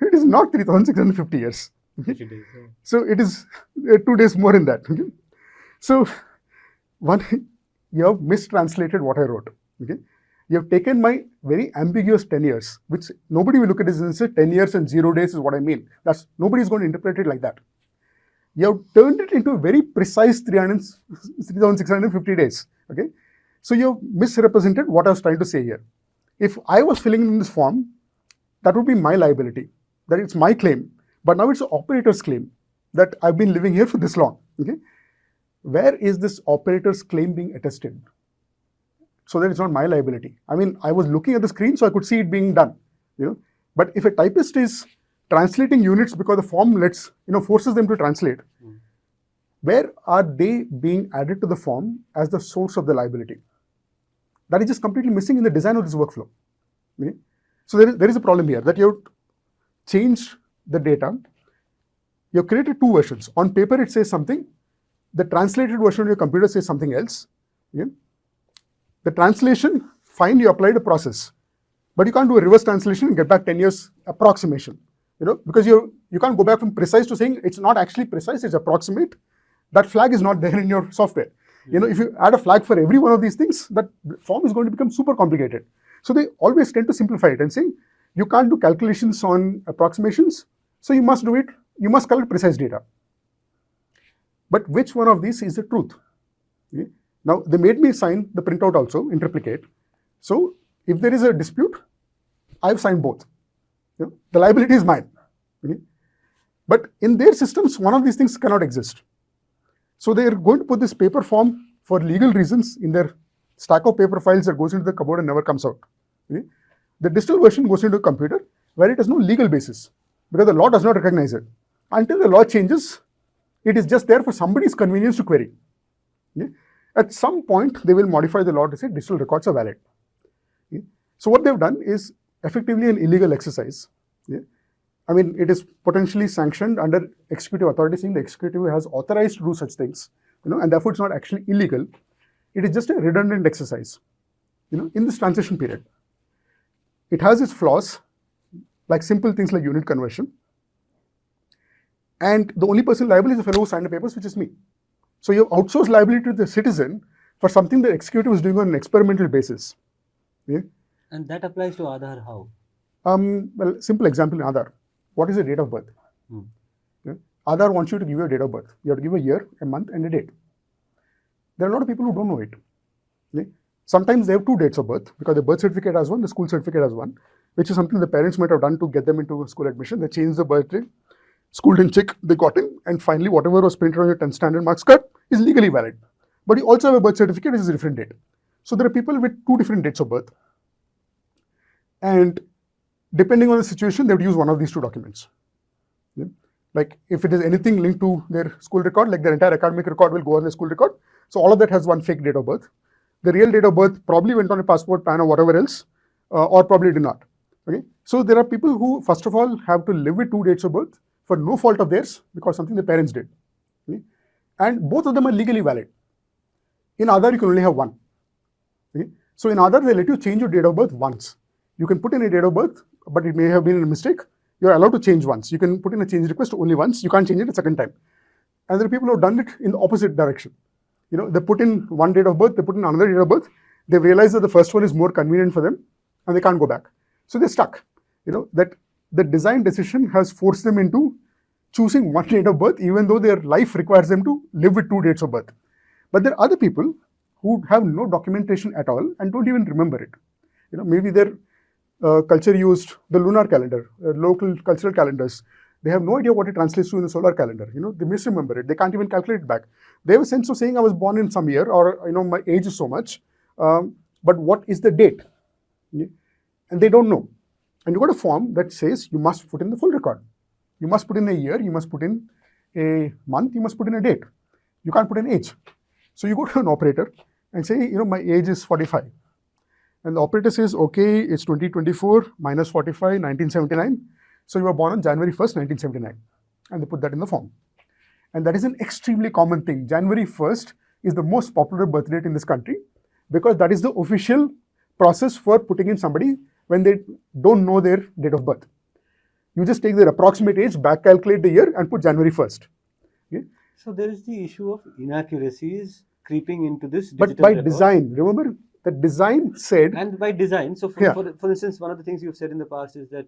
It is not 3,650 years. Okay? 50 days. Yeah. So it is 2 days more in that. Okay? So you have mistranslated what I wrote. Okay? You have taken my very ambiguous 10 years, which nobody will look at this and say 10 years and 0 days is what I mean. Nobody is going to interpret it like that. You have turned it into a very precise 3,650 days. Okay? So you have misrepresented what I was trying to say here. If I was filling in this form, that would be my liability. That it's my claim. But now it's the operator's claim that I've been living here for this long. Okay? Where is this operator's claim being attested? So that it's not my liability. I mean, I was looking at the screen so I could see it being done. But if a typist is translating units because the form forces them to translate, where are they being added to the form as the source of the liability? That is just completely missing in the design of this workflow. Okay? So there is a problem here that you have changed the data. You have created two versions. On paper, it says something. The translated version of your computer says something else. Okay? The translation, fine, you applied a process. But you can't do a reverse translation and get back 10 years approximation. Because you can't go back from precise to saying it's not actually precise, it's approximate. That flag is not there in your software. If you add a flag for every one of these things, that form is going to become super complicated. So they always tend to simplify it and say, you can't do calculations on approximations, so you must collect precise data. But which one of these is the truth? Okay? Now, they made me sign the printout also in triplicate. So if there is a dispute, I've signed both. The liability is mine. Okay? But in their systems, one of these things cannot exist. So they are going to put this paper form for legal reasons in their stack of paper files that goes into the cupboard and never comes out. Okay? The digital version goes into a computer where it has no legal basis because the law does not recognize it. Until the law changes, it is just there for somebody's convenience to query. Okay? At some point, they will modify the law to say digital records are valid. Okay? So what they've done is effectively an illegal exercise. Okay? I mean, it is potentially sanctioned under executive authority, saying the executive has authorized to do such things, and therefore it's not actually illegal. It is just a redundant exercise, in this transition period. It has its flaws, like simple things like unit conversion. And the only person liable is the fellow who signed the papers, which is me. So you have outsourced liability to the citizen for something the executive is doing on an experimental basis. Yeah? And that applies to Aadhaar how? Well, simple example in Aadhaar. What is the date of birth? Yeah? Aadhaar wants you to give your date of birth. You have to give a year, a month, and a date. There are a lot of people who don't know it. Okay? Sometimes they have two dates of birth because the birth certificate has one, the school certificate has one, which is something the parents might have done to get them into school admission. They changed the birthday, school didn't check, they got in, and finally whatever was printed on your 10th standard marks card is legally valid. But you also have a birth certificate which is a different date. So there are people with two different dates of birth. And depending on the situation, they would use one of these two documents. Yeah? Like if it is anything linked to their school record, like their entire academic record will go on their school record. So all of that has one fake date of birth. The real date of birth probably went on a passport, PAN, or whatever else, or probably did not. Okay? So there are people who, first of all, have to live with two dates of birth for no fault of theirs because something the parents did. Okay? And both of them are legally valid. In Aadhaar, you can only have one. Okay? So in Aadhaar, they let you change your date of birth once. You can put in a date of birth, but it may have been a mistake. You're allowed to change once. You can put in a change request only once. You can't change it a second time. And there are people who have done it in the opposite direction. They put in one date of birth, they put in another date of birth. They've realized that the first one is more convenient for them, and they can't go back. So they're stuck. That the design decision has forced them into choosing one date of birth, even though their life requires them to live with two dates of birth. But there are other people who have no documentation at all and don't even remember it. Maybe their culture used the lunar calendar, local cultural calendars. They have no idea what it translates to in the solar calendar. They misremember it. They can't even calculate it back. They have a sense of saying I was born in some year, or my age is so much. But what is the date? And they don't know. And you got a form that says you must put in the full record. You must put in a year, you must put in a month, you must put in a date. You can't put an age. So you go to an operator and say, my age is 45. And the operator says, okay, it's 2024 minus 45, 1979. So you were born on January 1st, 1979. And they put that in the form. And that is an extremely common thing. January 1st is the most popular birth date in this country because that is the official process for putting in somebody when they don't know their date of birth. You just take their approximate age, back calculate the year, and put January 1st. Okay? So there is the issue of inaccuracies creeping into this But digital by record. design, remember, the design said, And by design, so Yeah. for instance, one of the things you've said in the past is that,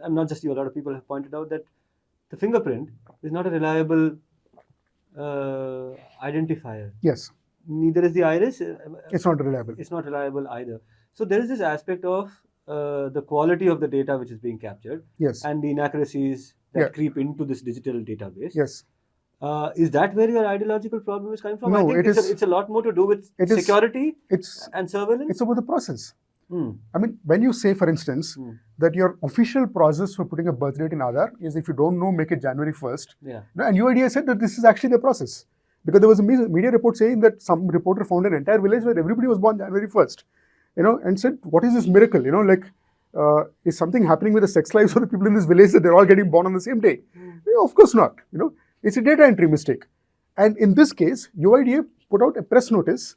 and not just you, a lot of people have pointed out that the fingerprint is not a reliable identifier. yes, Neither is the iris. it's not reliable. It's not reliable either. So there is this aspect of the quality of the data which is being captured Yes, and the inaccuracies that Yeah. creep into this digital database. yes. Is that where your ideological problem is coming from? I No, think it is- it's a lot more to do with it is- security It's and surveillance. it's about the process. Hmm. I mean, when you say, for instance, that your official process for putting a birth date in Aadhaar is if you don't know, make it January 1st. Yeah. And UIDA said that this is actually the process. Because there was a media report saying that some reporter found an entire village where everybody was born January 1st, and said, what is this miracle? Is something happening with the sex lives of the people in this village that they're all getting born on the same day? Of course not. It's a data entry mistake. And in this case, UIDA put out a press notice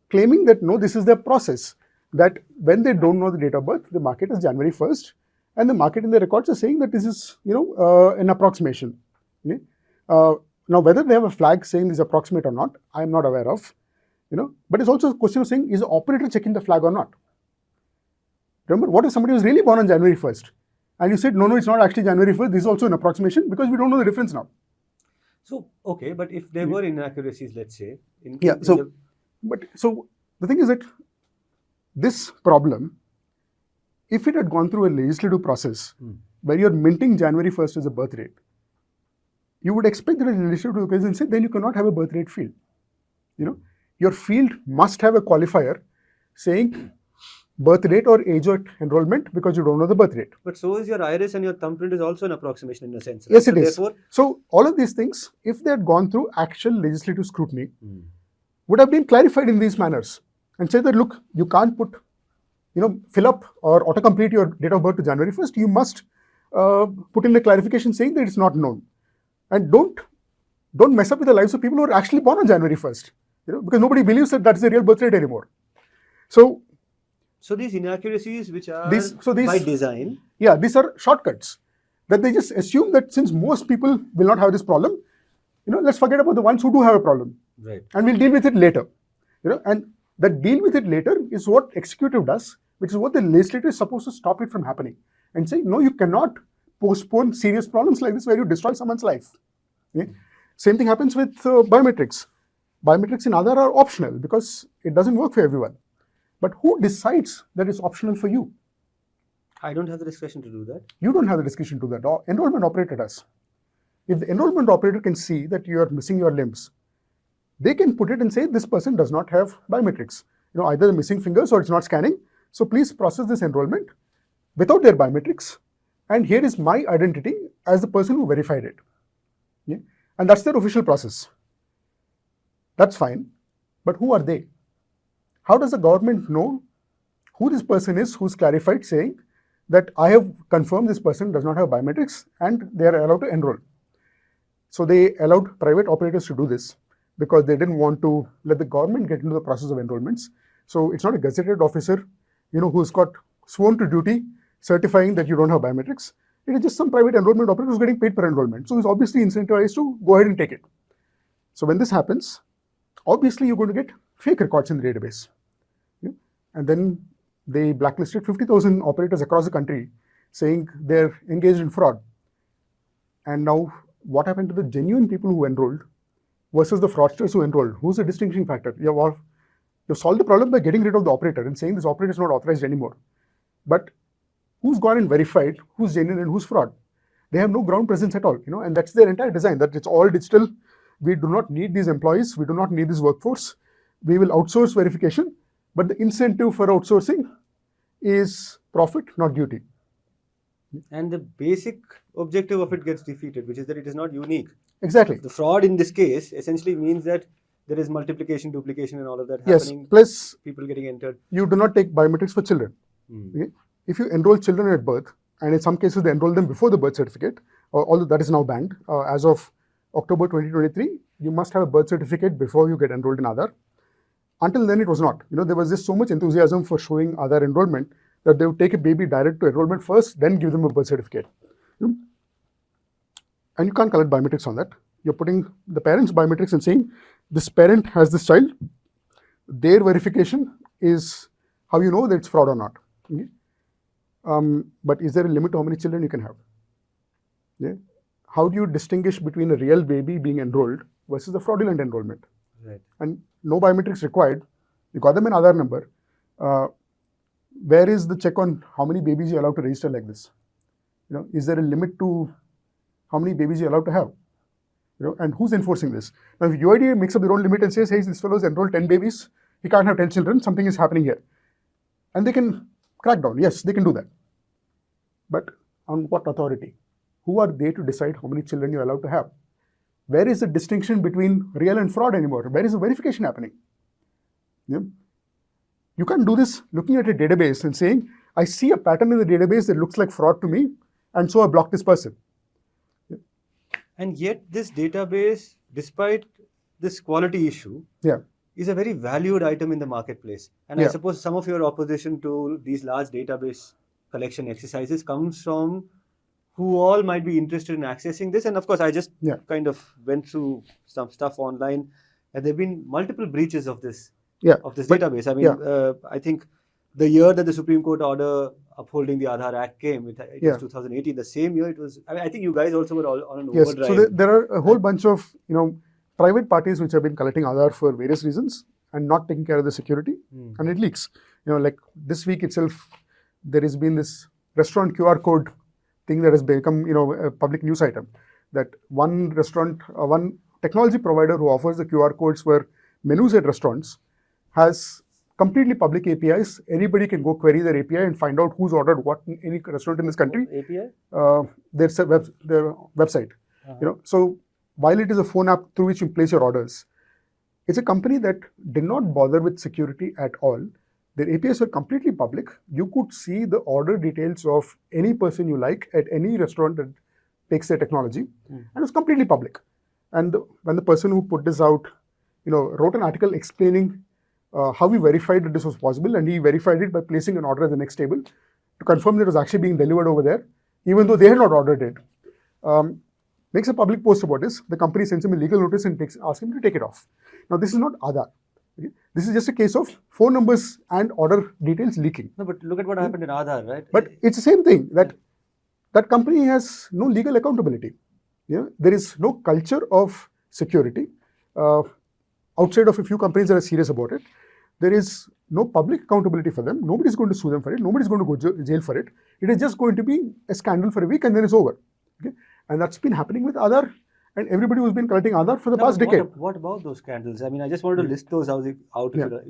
claiming that, no, this is their process. That when they don't know the date of birth, the market is January 1st. And the market in the records is saying that this is, an approximation. Okay? Now, whether they have a flag saying this is approximate or not, I am not aware of. But it's also a question of saying, is the operator checking the flag or not? Remember, what if somebody was really born on January 1st? And you said, no, it's not actually January 1st, this is also an approximation because we don't know the difference now. So, okay, but if there were inaccuracies, let's say. So the thing is that this problem, if it had gone through a legislative process where you're minting January 1st as a birth rate, you would expect that a legislative occasion say, then you cannot have a birth rate field. Your field must have a qualifier saying birth date or age of enrollment because you don't know the birth rate. But so is your iris and your thumbprint is also an approximation in a sense. Right? Yes, it is. Therefore, So all of these things, if they had gone through actual legislative scrutiny, would have been clarified in these manners and say that, look, you can't put, fill up or autocomplete your date of birth to January 1st. You must put in a clarification saying that it's not known. And don't mess up with the lives of people who are actually born on January 1st, because nobody believes that that's the real birth rate anymore. So these inaccuracies which are these by design. Yeah, these are shortcuts that they just assume that since most people will not have this problem, let's forget about the ones who do have a problem. Right. And we'll deal with it later. And that deal with it later is what executive does, which is what the legislature is supposed to stop it from happening and say, no, you cannot postpone serious problems like this where you destroy someone's life. Okay? Same thing happens with biometrics. Biometrics in Aadhaar are optional because it doesn't work for everyone. But who decides that it's optional for you? I don't have the discretion to do that. You don't have the discretion to do that. Enrollment operator does. If the enrollment operator can see that you are missing your limbs, they can put it and say this person does not have biometrics. Either the missing fingers or it's not scanning. So please process this enrollment without their biometrics. And here is my identity as the person who verified it. Yeah? And that's their official process. That's fine. But who are they? How does the government know who this person is who's clarified saying that I have confirmed this person does not have biometrics and they are allowed to enroll? So they allowed private operators to do this because they didn't want to let the government get into the process of enrollments. So it's not a gazetted officer, who's got sworn to duty certifying that you don't have biometrics. It is just some private enrollment operator who's getting paid per enrollment. So he's obviously incentivized to go ahead and take it. So when this happens, obviously you're going to get fake records in the database. Yeah? And then they blacklisted 50,000 operators across the country saying they're engaged in fraud. And now what happened to the genuine people who enrolled versus the fraudsters who enrolled? Who's the distinguishing factor? You've solved the problem by getting rid of the operator and saying this operator is not authorized anymore. But who's gone and verified who's genuine and who's fraud? They have no ground presence at all, and that's their entire design, that it's all digital. We do not need these employees. We do not need this workforce. We will outsource verification, but the incentive for outsourcing is profit, not duty. And the basic objective of it gets defeated, which is that it is not unique. Exactly. The fraud in this case essentially means that there is multiplication, duplication, and all of that Yes, happening. plus people getting entered. You do not take biometrics for children. Okay? If you enroll children at birth, and in some cases they enroll them before the birth certificate, although that is now banned, as of October 2023, you must have a birth certificate before you get enrolled in Aadhaar. Until then, it was not. There was just so much enthusiasm for showing Aadhaar enrollment that they would take a baby direct to enrollment first, then give them a birth certificate. know. And you can't collect biometrics on that. You're putting the parents' biometrics and saying this parent has this child. Their verification is how you know that it's fraud or not. Okay? But is there a limit to how many children you can have? Yeah. How do you distinguish between a real baby being enrolled versus a fraudulent enrollment? Right. And no biometrics required. You got them an Aadhaar number. Where is the check on how many babies you're allowed to register like this? You know, is there a limit to how many babies you're allowed to have? You know, and who's enforcing this? Now, if UIDA makes up their own limit and says, hey, this fellow's enrolled 10 babies, he can't have 10 children, something is happening here. And they can crack down. Yes, they can do that. But on what authority? Who are they to decide how many children you're allowed to have? Where is the distinction between real and fraud anymore? Where is the verification happening? Yeah. You can't do this looking at a database and saying, I see a pattern in the database that looks like fraud to me, and so I block this person. Yeah. And yet this database, despite this quality issue, is a very valued item in the marketplace. And I suppose some of your opposition to these large database collection exercises comes from who all might be interested in accessing this. And of course, I just kind of went through some stuff online, and there have been multiple breaches of this database. I mean, I think the year that the Supreme Court order upholding the Aadhaar Act came, it was 2018. The same year it was, I think you guys also were all on an overdrive. So there are a whole bunch of, you know, private parties which have been collecting Aadhaar for various reasons and not taking care of the security, and it leaks. You know, like this week itself, there has been this restaurant QR code thing that has become, you know, a public news item. That one restaurant, one technology provider who offers the QR codes for menus at restaurants has completely public APIs. Anybody can go query their API and find out who's ordered what in any restaurant in this country. API? There's a their website. You know, so while it is a phone app through which you place your orders, it's a company that did not bother with security at all. Their APIs were completely public. You could see the order details of any person you like at any restaurant that takes their technology, and it was completely public. And when the person who put this out, you know, wrote an article explaining how we verified that this was possible, and he verified it by placing an order at the next table to confirm that it was actually being delivered over there, even though they had not ordered it. Makes a public post about this. The company sends him a legal notice and asks him to take it off. Now, this is not Aadhaar. Okay? This is just a case of phone numbers and order details leaking. No, but look at what happened in Aadhaar, right? But it's the same thing, that that company has no legal accountability. Yeah? There is no culture of security outside of a few companies that are serious about it. There is no public accountability for them. Nobody's going to sue them for it. Nobody's going to go to jail for it. It is just going to be a scandal for a week and then it's over. Okay? And that's been happening with Aadhaar and everybody who's been collecting Aadhaar for the past decade. What about those scandals? I mean, I just wanted to list those out if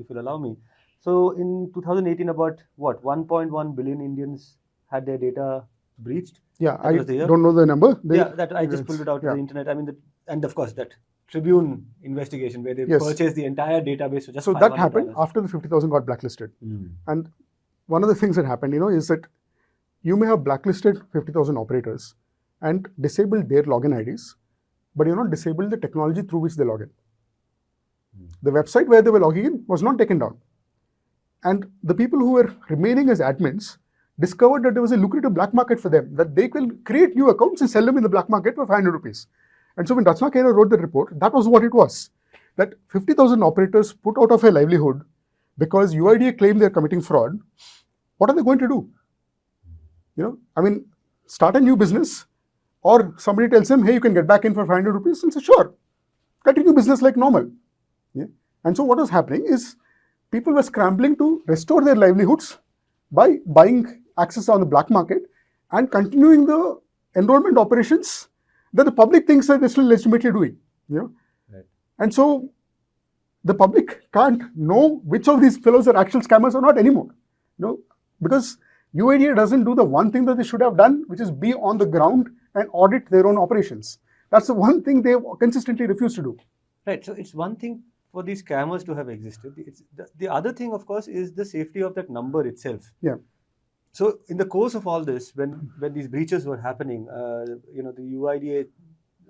you'll allow me. So in 2018, about 1.1 billion Indians had their data breached? Yeah, I don't know the number. That I just pulled it out on the internet. I mean, and of course, that Tribune investigation where they purchased the entire database for just $500. That happened after the 50,000 got blacklisted. And one of the things that happened, you know, is that you may have blacklisted 50,000 operators and disabled their login IDs, but you're not disabled the technology through which they log in. The website where they were logging in was not taken down. And the people who were remaining as admins discovered that there was a lucrative black market for them, that they will create new accounts and sell them in the black market for 500 rupees. And so when Rachna Kera wrote the report, that was what it was. That 50,000 operators put out of a livelihood because UIDA claimed they're committing fraud. What are they going to do? You know, I mean, start a new business, or somebody tells them, hey, you can get back in for 500 rupees, and say, sure, continue business like normal. Yeah? And so what was happening is people were scrambling to restore their livelihoods by buying access on the black market and continuing the enrollment operations that the public thinks that they're still legitimately doing. You know? Right. And so the public can't know which of these fellows are actual scammers or not anymore. You know, because UIDA doesn't do the one thing that they should have done, which is be on the ground and audit their own operations. That's the one thing they consistently refuse to do. Right. So it's one thing for these scammers to have existed. It's the other thing, of course, is the safety of that number itself. Yeah. So in the course of all this, when these breaches were happening, you know, the UIDA,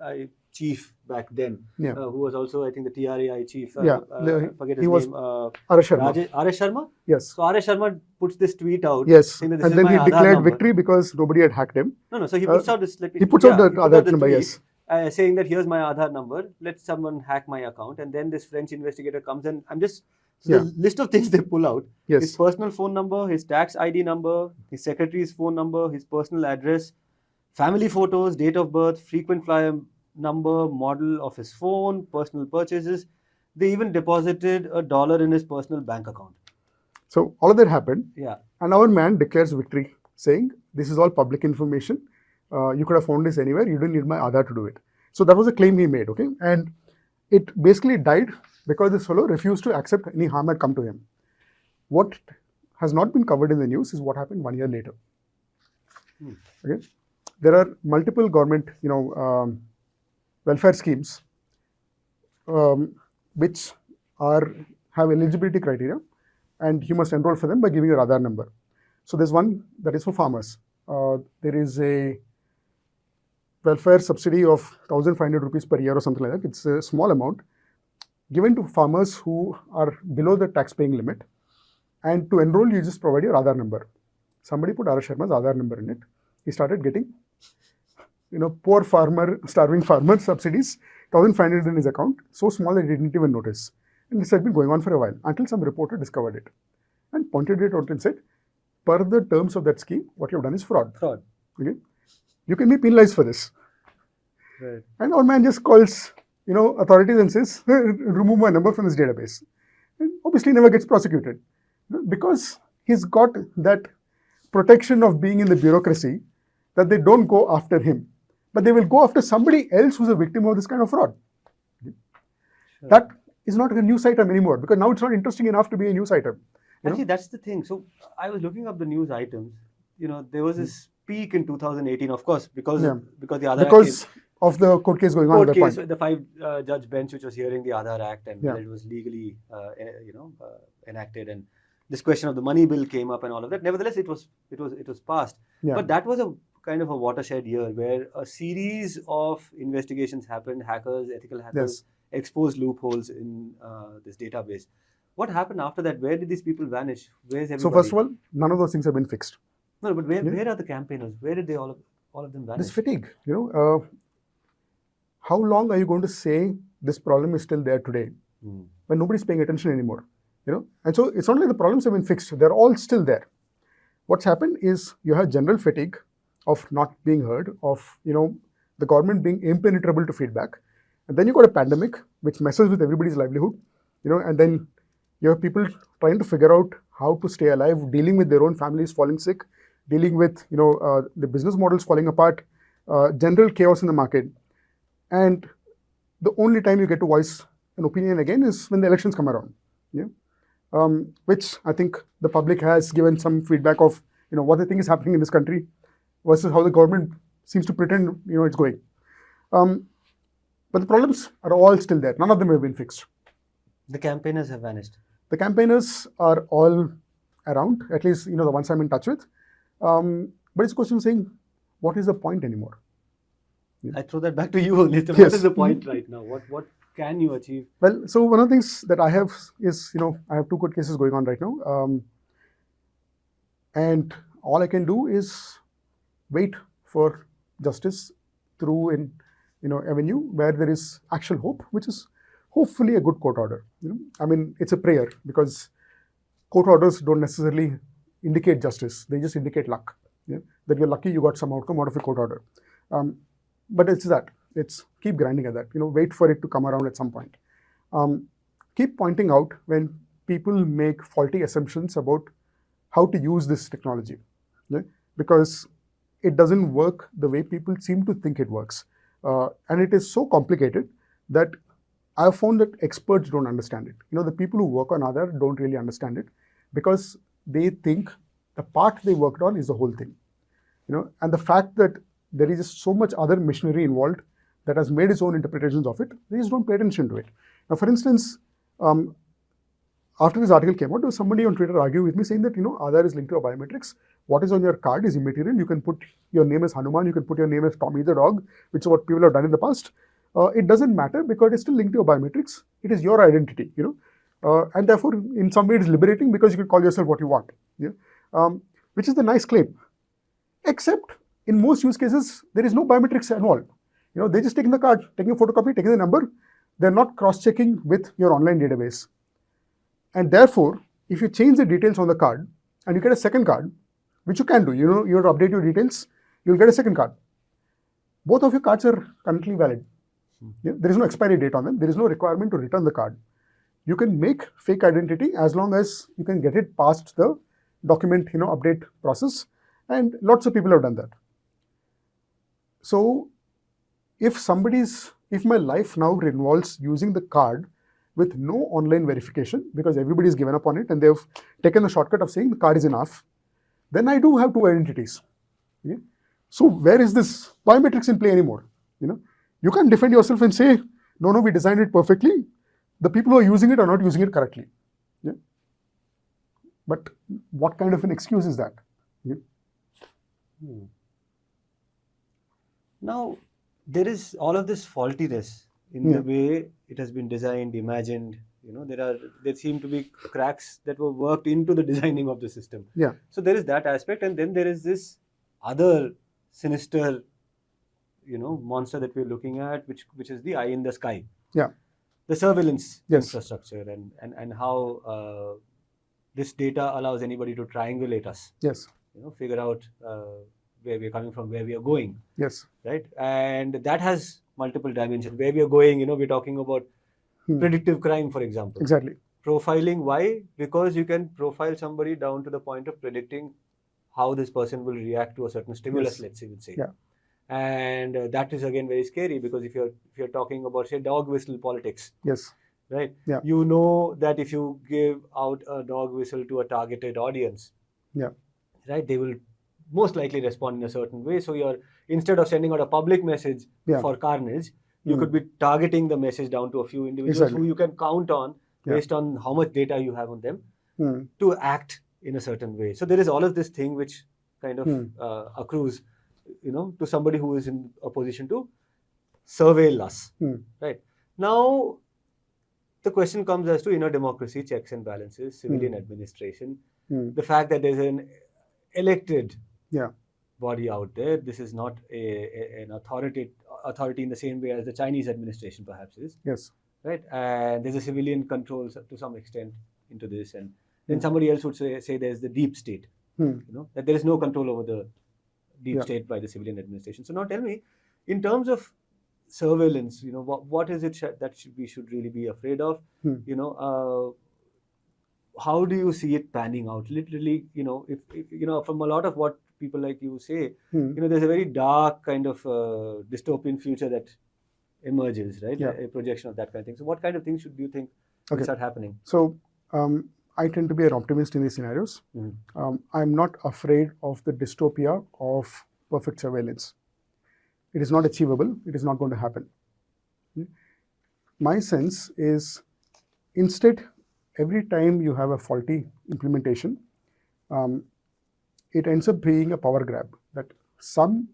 I chief back then, Yeah. who was also, I think, the TRAI chief. Yeah, I forget his he was name. R.S. Sharma. R.S. Sharma? Yes. So R.S. Sharma puts this tweet out Yes. saying that this And is then my he Aadhaar declared number. victory because nobody had hacked him. No, so he puts out this. He puts out the Aadhaar number, tweet, yes. saying that here's my Aadhaar number. Let someone hack my account, and then this French investigator comes and the list of things they pull out: Yes. his personal phone number, his tax ID number, his secretary's phone number, his personal address, family photos, date of birth, frequent flyer number, model of his phone, personal purchases. They even deposited $1 in his personal bank account. So all of that happened. Yeah. And our man declares victory, saying, this is all public information. You could have found this anywhere. You didn't need my Aadhaar to do it. So that was a claim he made, okay? And it basically died because this fellow refused to accept any harm had come to him. What has not been covered in the news is what happened 1 year later. Okay? There are multiple government, welfare schemes which have eligibility criteria, and you must enroll for them by giving your Aadhaar number. So there's one that is for farmers. There is a welfare subsidy of 1,500 rupees per year or something like that. It's a small amount given to farmers who are below the tax paying limit. And to enroll, you just provide your Aadhaar number. Somebody put R.S. Sharma's Aadhaar number in it. He started getting, poor farmer, starving farmer subsidies, 1,500 in his account, so small that he didn't even notice. And this had been going on for a while until some reporter discovered it and pointed it out and said, per the terms of that scheme, what you have done is fraud. Fraud. Okay? You can be penalized for this. Right. And our man just calls, authorities and says, remove my number from this database. And obviously never gets prosecuted. Because he's got that protection of being in the bureaucracy that they don't go after him. But they will go after somebody else who's a victim of this kind of fraud. Okay? Sure. That is not a news item anymore because now it's not interesting enough to be a news item. Actually, that's the thing. So I was looking up the news items. There was this peak in 2018, of course, because the Aadhaar Act of the court case going on at that point. The 5-judge bench which was hearing the Aadhaar Act and whether it was legally, enacted, and this question of the money bill came up and all of that. Nevertheless, it was passed. Yeah. But that was a kind of a watershed year where a series of investigations happened. Hackers, ethical hackers, exposed loopholes in this database. What happened after that? Where did these people vanish? Where's everybody? So first of all, none of those things have been fixed. No, but where are the campaigners? Where did they all of them vanish? This fatigue. How long are you going to say this problem is still there today when nobody's paying attention anymore? And so it's not like the problems have been fixed. They're all still there. What's happened is you have general fatigue of not being heard, of the government being impenetrable to feedback, and then you got a pandemic which messes with everybody's livelihood, and then you have people trying to figure out how to stay alive, dealing with their own families falling sick, dealing with the business models falling apart, general chaos in the market, and the only time you get to voice an opinion again is when the elections come around. Which I think the public has given some feedback of what they think is happening in this country versus how the government seems to pretend it's going. But the problems are all still there. None of them have been fixed. The campaigners have vanished. The campaigners are all around, at least the ones I'm in touch with. But it's a question of saying, what is the point anymore? I throw that back to you only. So what is the point right now? What can you achieve? Well, so one of the things that I have is, I have 2 court cases going on right now. And all I can do is wait for justice through an avenue where there is actual hope, which is hopefully a good court order. I mean, it's a prayer because court orders don't necessarily indicate justice. They just indicate luck. That you're lucky you got some outcome out of a court order. But it's that. It's keep grinding at that. Wait for it to come around at some point. Keep pointing out when people make faulty assumptions about how to use this technology, because it doesn't work the way people seem to think it works, and it is so complicated that I've found that experts don't understand it. The people who work on Aadhaar don't really understand it because they think the part they worked on is the whole thing, and the fact that there is just so much other machinery involved that has made its own interpretations of it, they just don't pay attention to it. Now, for instance, after this article came out, there was somebody on Twitter arguing with me saying that, Aadhaar is linked to your biometrics. What is on your card is immaterial. You can put your name as Hanuman, you can put your name as Tommy the dog, which is what people have done in the past. it doesn't matter because it's still linked to your biometrics. It is your identity, and therefore in some way it is liberating because you can call yourself what you want, which is the nice claim. Except in most use cases, there is no biometrics involved. They're just taking the card, taking a photocopy, taking the number. They're not cross-checking with your online database. And therefore, if you change the details on the card and you get a second card, which you can do, you have to update your details, you'll get a second card. Both of your cards are currently valid. There is no expiry date on them. There is no requirement to return the card. You can make fake identity as long as you can get it past the document, update process. And lots of people have done that. So if my life now involves using the card with no online verification because everybody's given up on it and they've taken the shortcut of saying the card is enough, then I do have two identities. Okay? So where is this biometrics in play anymore? You can't defend yourself and say, no, we designed it perfectly. The people who are using it are not using it correctly. Yeah? But what kind of an excuse is that? Yeah? Now, there is all of this faultiness in the way it has been designed, imagined. There seem to be cracks that were worked into the designing of the system. Yeah. So there is that aspect, and then there is this other sinister, monster that we're looking at, which is the eye in the sky. Yeah. The surveillance Yes. infrastructure and how this data allows anybody to triangulate us. Yes. Figure out where we're coming from, where we are going. Yes. Right? And that has multiple dimensions. Where we are going, we're talking about predictive crime, for example. Exactly. Profiling. Why? Because you can profile somebody down to the point of predicting how this person will react to a certain stimulus, let's say, Yeah. And that is again very scary because if you're talking about, say, dog whistle politics. Yes. Right? Yeah. You know that if you give out a dog whistle to a targeted audience, right, they will most likely respond in a certain way. So instead of sending out a public message for carnage, you could be targeting the message down to a few individuals who you can count on based on how much data you have on them to act in a certain way. So there is all of this thing which kind of accrues, to somebody who is in a position to surveil us. Right? Now, the question comes as to inner democracy, checks and balances, civilian administration, the fact that there's an elected body out there. This is not an authority in the same way as the Chinese administration perhaps is. Yes. Right? And there's a civilian control to some extent into this. And then somebody else would say there's the deep state, that there is no control over the deep state by the civilian administration. So now tell me, in terms of surveillance, what is it that we should really be afraid of? How do you see it panning out? Literally, if from a lot of what people like you say, there's a very dark kind of dystopian future that emerges, right? A projection of that kind of thing. So what kind of things do you think will start happening? So I tend to be an optimist in these scenarios. I'm not afraid of the dystopia of perfect surveillance. It is not achievable. It is not going to happen. My sense is instead, every time you have a faulty implementation, it ends up being a power grab, that some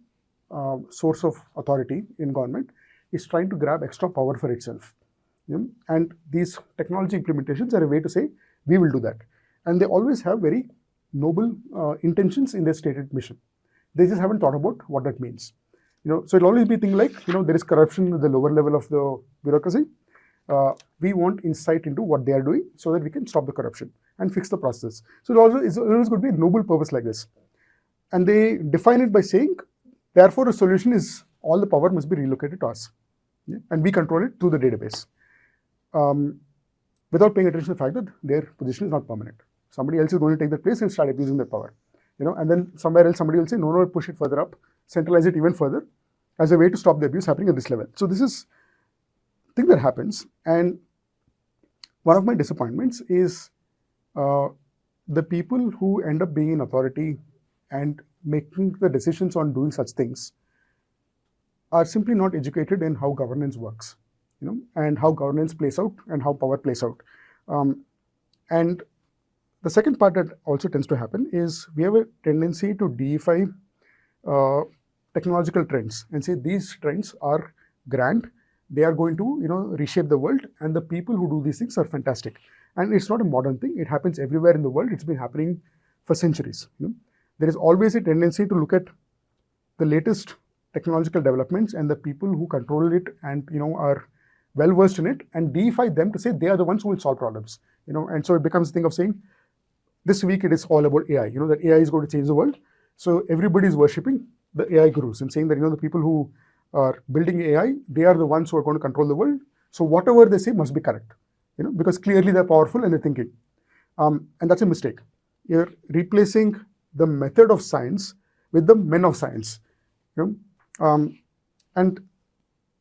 source of authority in government is trying to grab extra power for itself. And these technology implementations are a way to say, we will do that. And they always have very noble intentions in their stated mission. They just haven't thought about what that means. So it'll always be things like, there is corruption at the lower level of the bureaucracy. We want insight into what they are doing so that we can stop the corruption and fix the process. So it always could be a noble purpose like this. And they define it by saying, therefore, a solution is all the power must be relocated to us. And we control it through the database. Without paying attention to the fact that their position is not permanent. Somebody else is going to take that place and start abusing that power. And then somewhere else somebody will say, no, push it further up, centralize it even further as a way to stop the abuse happening at this level. So this is thing that happens. And one of my disappointments is the people who end up being in authority and making the decisions on doing such things are simply not educated in how governance works, and how governance plays out and how power plays out. And the second part that also tends to happen is we have a tendency to deify technological trends and say these trends are grand they are going to, reshape the world, and the people who do these things are fantastic. And it's not a modern thing. It happens everywhere in the world. It's been happening for centuries. There is always a tendency to look at the latest technological developments and the people who control it and, are well versed in it, and deify them to say they are the ones who will solve problems. And so it becomes a thing of saying, this week it is all about AI, that AI is going to change the world. So everybody is worshipping the AI gurus and saying that, the people who are building AI, they are the ones who are going to control the world. So whatever they say must be correct, because clearly they're powerful and they're thinking. And that's a mistake. You're replacing the method of science with the men of science. And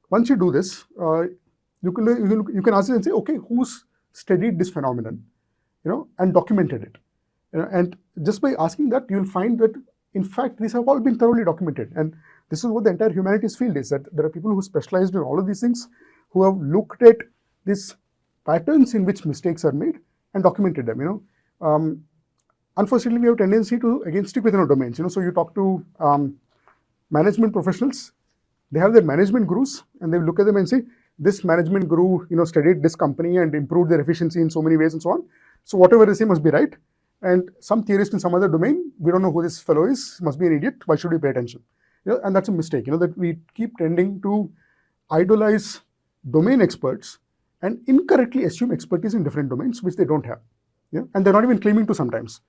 once you do this, you can ask and say, okay, who's studied this phenomenon, and documented it. And just by asking that, you'll find that, in fact, these have all been thoroughly documented. And this is what the entire humanities field is, that there are people who specialized in all of these things, who have looked at these patterns in which mistakes are made and documented them. Unfortunately, we have a tendency to, again, stick within our domains. So you talk to management professionals, they have their management gurus, and they look at them and say, this management guru, studied this company and improved their efficiency in so many ways and so on. So whatever they say must be right. And some theorist in some other domain, we don't know who this fellow is, must be an idiot. Why should we pay attention? And that's a mistake, that we keep tending to idolize domain experts and incorrectly assume expertise in different domains, which they don't have. And they're not even claiming to sometimes.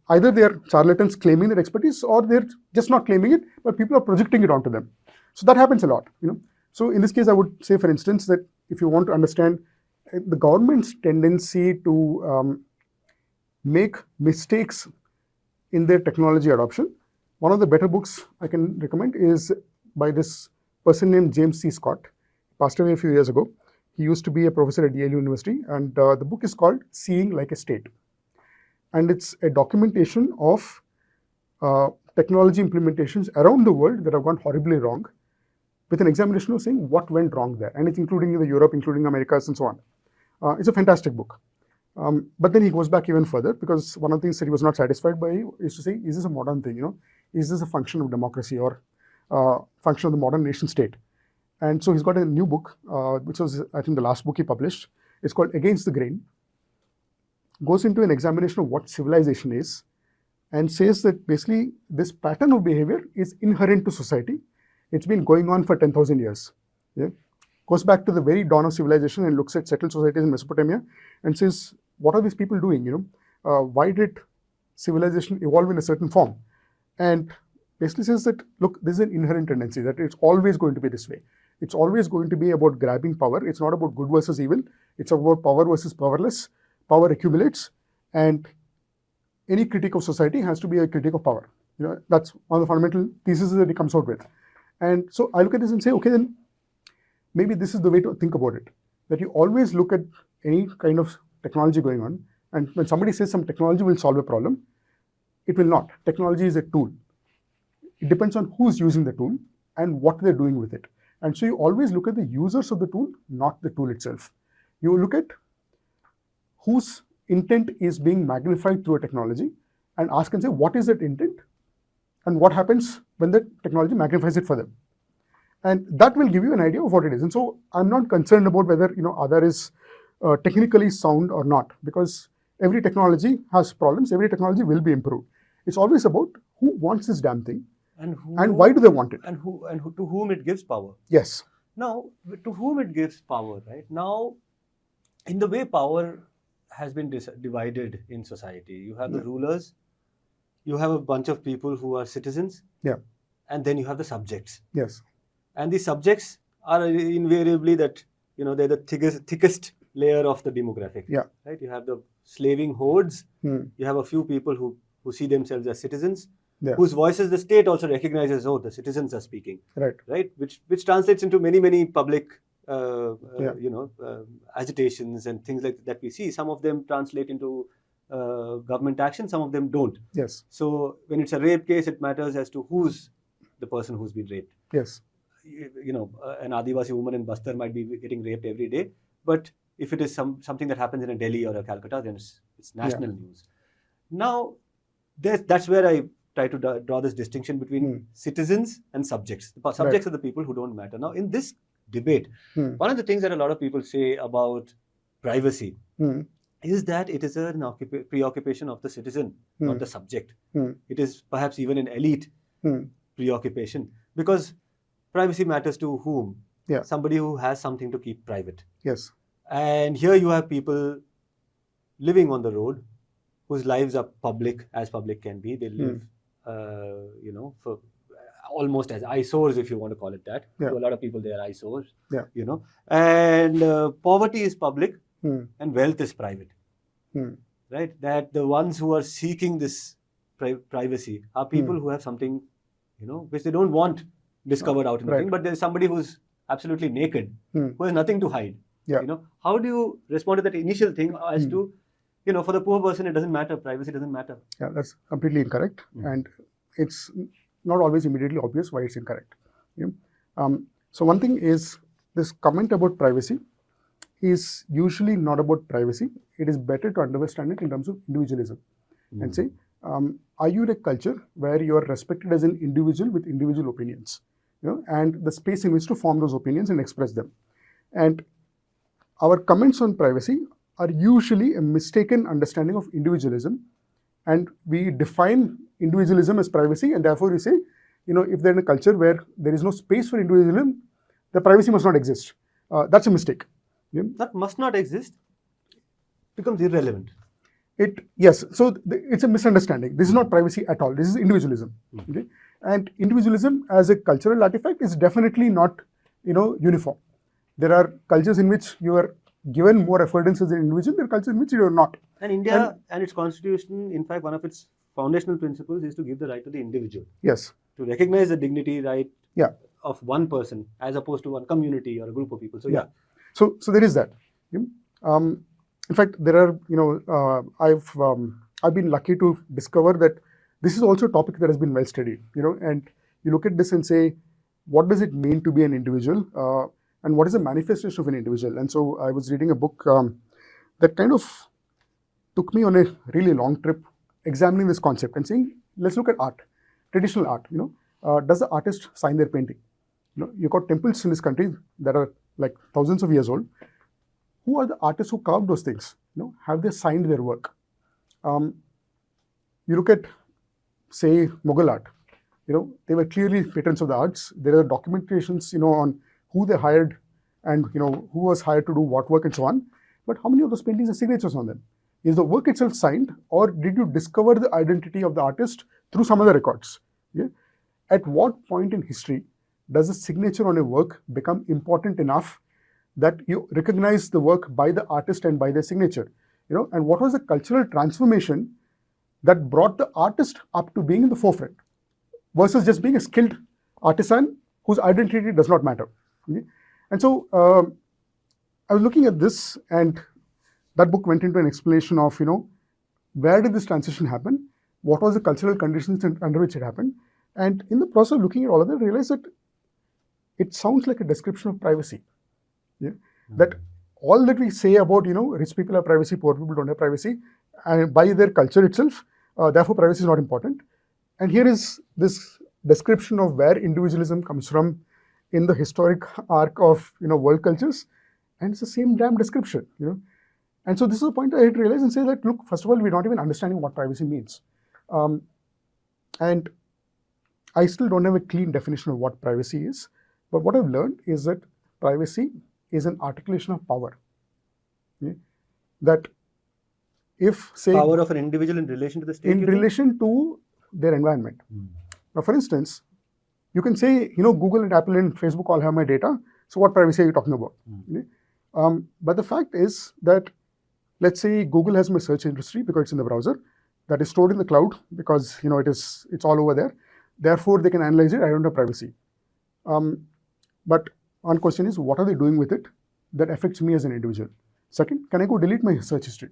Either they are charlatans claiming their expertise, or they're just not claiming it, but people are projecting it onto them. So that happens a lot. So in this case, I would say, for instance, that if you want to understand the government's tendency to make mistakes in their technology adoption, one of the better books I can recommend is by this person named James C. Scott. He passed away a few years ago. He used to be a professor at Yale University, and the book is called Seeing Like a State. And it's a documentation of technology implementations around the world that have gone horribly wrong, with an examination of saying what went wrong there. And it's including the Europe, including Americas, and so on. It's a fantastic book. But then he goes back even further, because one of the things that he was not satisfied by is to say, is this a modern thing? Is this a function of democracy or function of the modern nation state? And so he's got a new book, which was, I think, the last book he published. It's called Against the Grain. Goes into an examination of what civilization is, and says that basically this pattern of behavior is inherent to society. It's been going on for 10,000 years. Goes back to the very dawn of civilization and looks at settled societies in Mesopotamia and says, what are these people doing? Why did civilization evolve in a certain form? And basically says that, look, this is an inherent tendency, that it's always going to be this way. It's always going to be about grabbing power. It's not about good versus evil. It's about power versus powerless. Power accumulates, and any critique of society has to be a critique of power. That's one of the fundamental theses that he comes out with. And so I look at this and say, okay, then maybe this is the way to think about it, that you always look at any kind of technology going on, and when somebody says some technology will solve a problem, it will not. Technology is a tool. It depends on who's using the tool and what they're doing with it. And so you always look at the users of the tool, not the tool itself. You look at whose intent is being magnified through a technology and ask and say, what is that intent? And what happens when the technology magnifies it for them? And that will give you an idea of what it is. And so I'm not concerned about whether Aadhaar is technically sound or not, because every technology has problems. Every technology will be improved. It's always about who wants this damn thing, and why do they want it, and to whom it gives power. Yes. Now, to whom it gives power, right? Now, in the way power has been divided in society, you have the rulers, you have a bunch of people who are citizens, and then you have the subjects. Yes. And the subjects are invariably that, they're the thickest layer of the demographic. Right? You have the slaving hordes, you have a few people who see themselves as citizens, whose voices the state also recognizes, the citizens are speaking. Right? Which translates into many public agitations and things like that we see. Some of them translate into government action, some of them don't. Yes. So when it's a rape case, it matters as to who's the person who's been raped. Yes. An Adivasi woman in Bastar might be getting raped every day, but if it is something that happens in a Delhi or a Calcutta, then it's national news. Now, that's where I try to draw this distinction between citizens and subjects. The subjects are the people who don't matter. Now, in this debate. Hmm. One of the things that a lot of people say about privacy Hmm. is that it is an preoccupation of the citizen, not the subject. It is perhaps even an elite preoccupation, because privacy matters to whom? Yeah. Somebody who has something to keep private. Yes. And here you have people living on the road whose lives are public, as public can be. They live, for almost as eyesores, if you want to call it that. Yeah. To a lot of people, they are eyesores. Yeah. And poverty is public and wealth is private. Right? That the ones who are seeking this privacy are people who have something, which they don't want discovered out in the thing, but there's somebody who's absolutely naked, who has nothing to hide. Yeah. How do you respond to that initial thing as to, for the poor person, it doesn't matter, privacy doesn't matter? Yeah, that's completely incorrect. And it's not always immediately obvious why it's incorrect. So one thing is, this comment about privacy is usually not about privacy. It is better to understand it in terms of individualism and say, are you in a culture where you are respected as an individual with individual opinions, and the space in which to form those opinions and express them. And our comments on privacy are usually a mistaken understanding of individualism, and we define individualism as privacy, and therefore we say, if they're in a culture where there is no space for individualism, the privacy must not exist. That's a mistake. That must not exist becomes irrelevant. Yes, so it's a misunderstanding. This is not privacy at all. This is individualism. Okay? And individualism as a cultural artifact is definitely not, uniform. There are cultures in which you are given more affordance as an individual. There are cultures in which you are not. And India and its constitution, in fact, one of its foundational principles is to give the right to the individual. Yes. To recognize the dignity, right, yeah, of one person as opposed to one community or a group of people. So yeah. So there is that. In fact, there are, I've been lucky to discover that this is also a topic that has been well studied, and you look at this and say, what does it mean to be an individual, and what is the manifestation of an individual? And so I was reading a book that kind of took me on a really long trip examining this concept and saying, let's look at art, traditional art. Does the artist sign their painting? You've got temples in this country that are like thousands of years old. Who are the artists who carved those things? Have they signed their work? You look at, say, Mughal art. They were clearly patrons of the arts. There are documentations, on who they hired and, who was hired to do what work and so on. But how many of those paintings have signatures on them? Is the work itself signed, or did you discover the identity of the artist through some other records? Yeah? At what point in history does a signature on a work become important enough that you recognize the work by the artist and by their signature? And what was the cultural transformation that brought the artist up to being in the forefront versus just being a skilled artisan whose identity does not matter? Okay? And so I was looking at this, and that book went into an explanation of, where did this transition happen? What was the cultural conditions under which it happened? And in the process of looking at all of that, I realized that it sounds like a description of privacy. Yeah? That all that we say about, rich people have privacy, poor people don't have privacy, and by their culture itself, therefore privacy is not important. And here is this description of where individualism comes from in the historic arc of, world cultures, and it's the same damn description, And so this is the point I had to realize and say that, look, first of all, we're not even understanding what privacy means. And I still don't have a clean definition of what privacy is, but what I've learned is that privacy is an articulation of power. Okay? That if, say, power of an individual in relation to the state? In relation to their environment. Now, for instance, you can say, Google and Apple and Facebook all have my data, so what privacy are you talking about? Okay? But the fact is that, let's say Google has my search history because it's in the browser, that is stored in the cloud because, it's all over there. Therefore, they can analyze it. I don't have privacy. But one question is, what are they doing with it that affects me as an individual? Second, can I go delete my search history?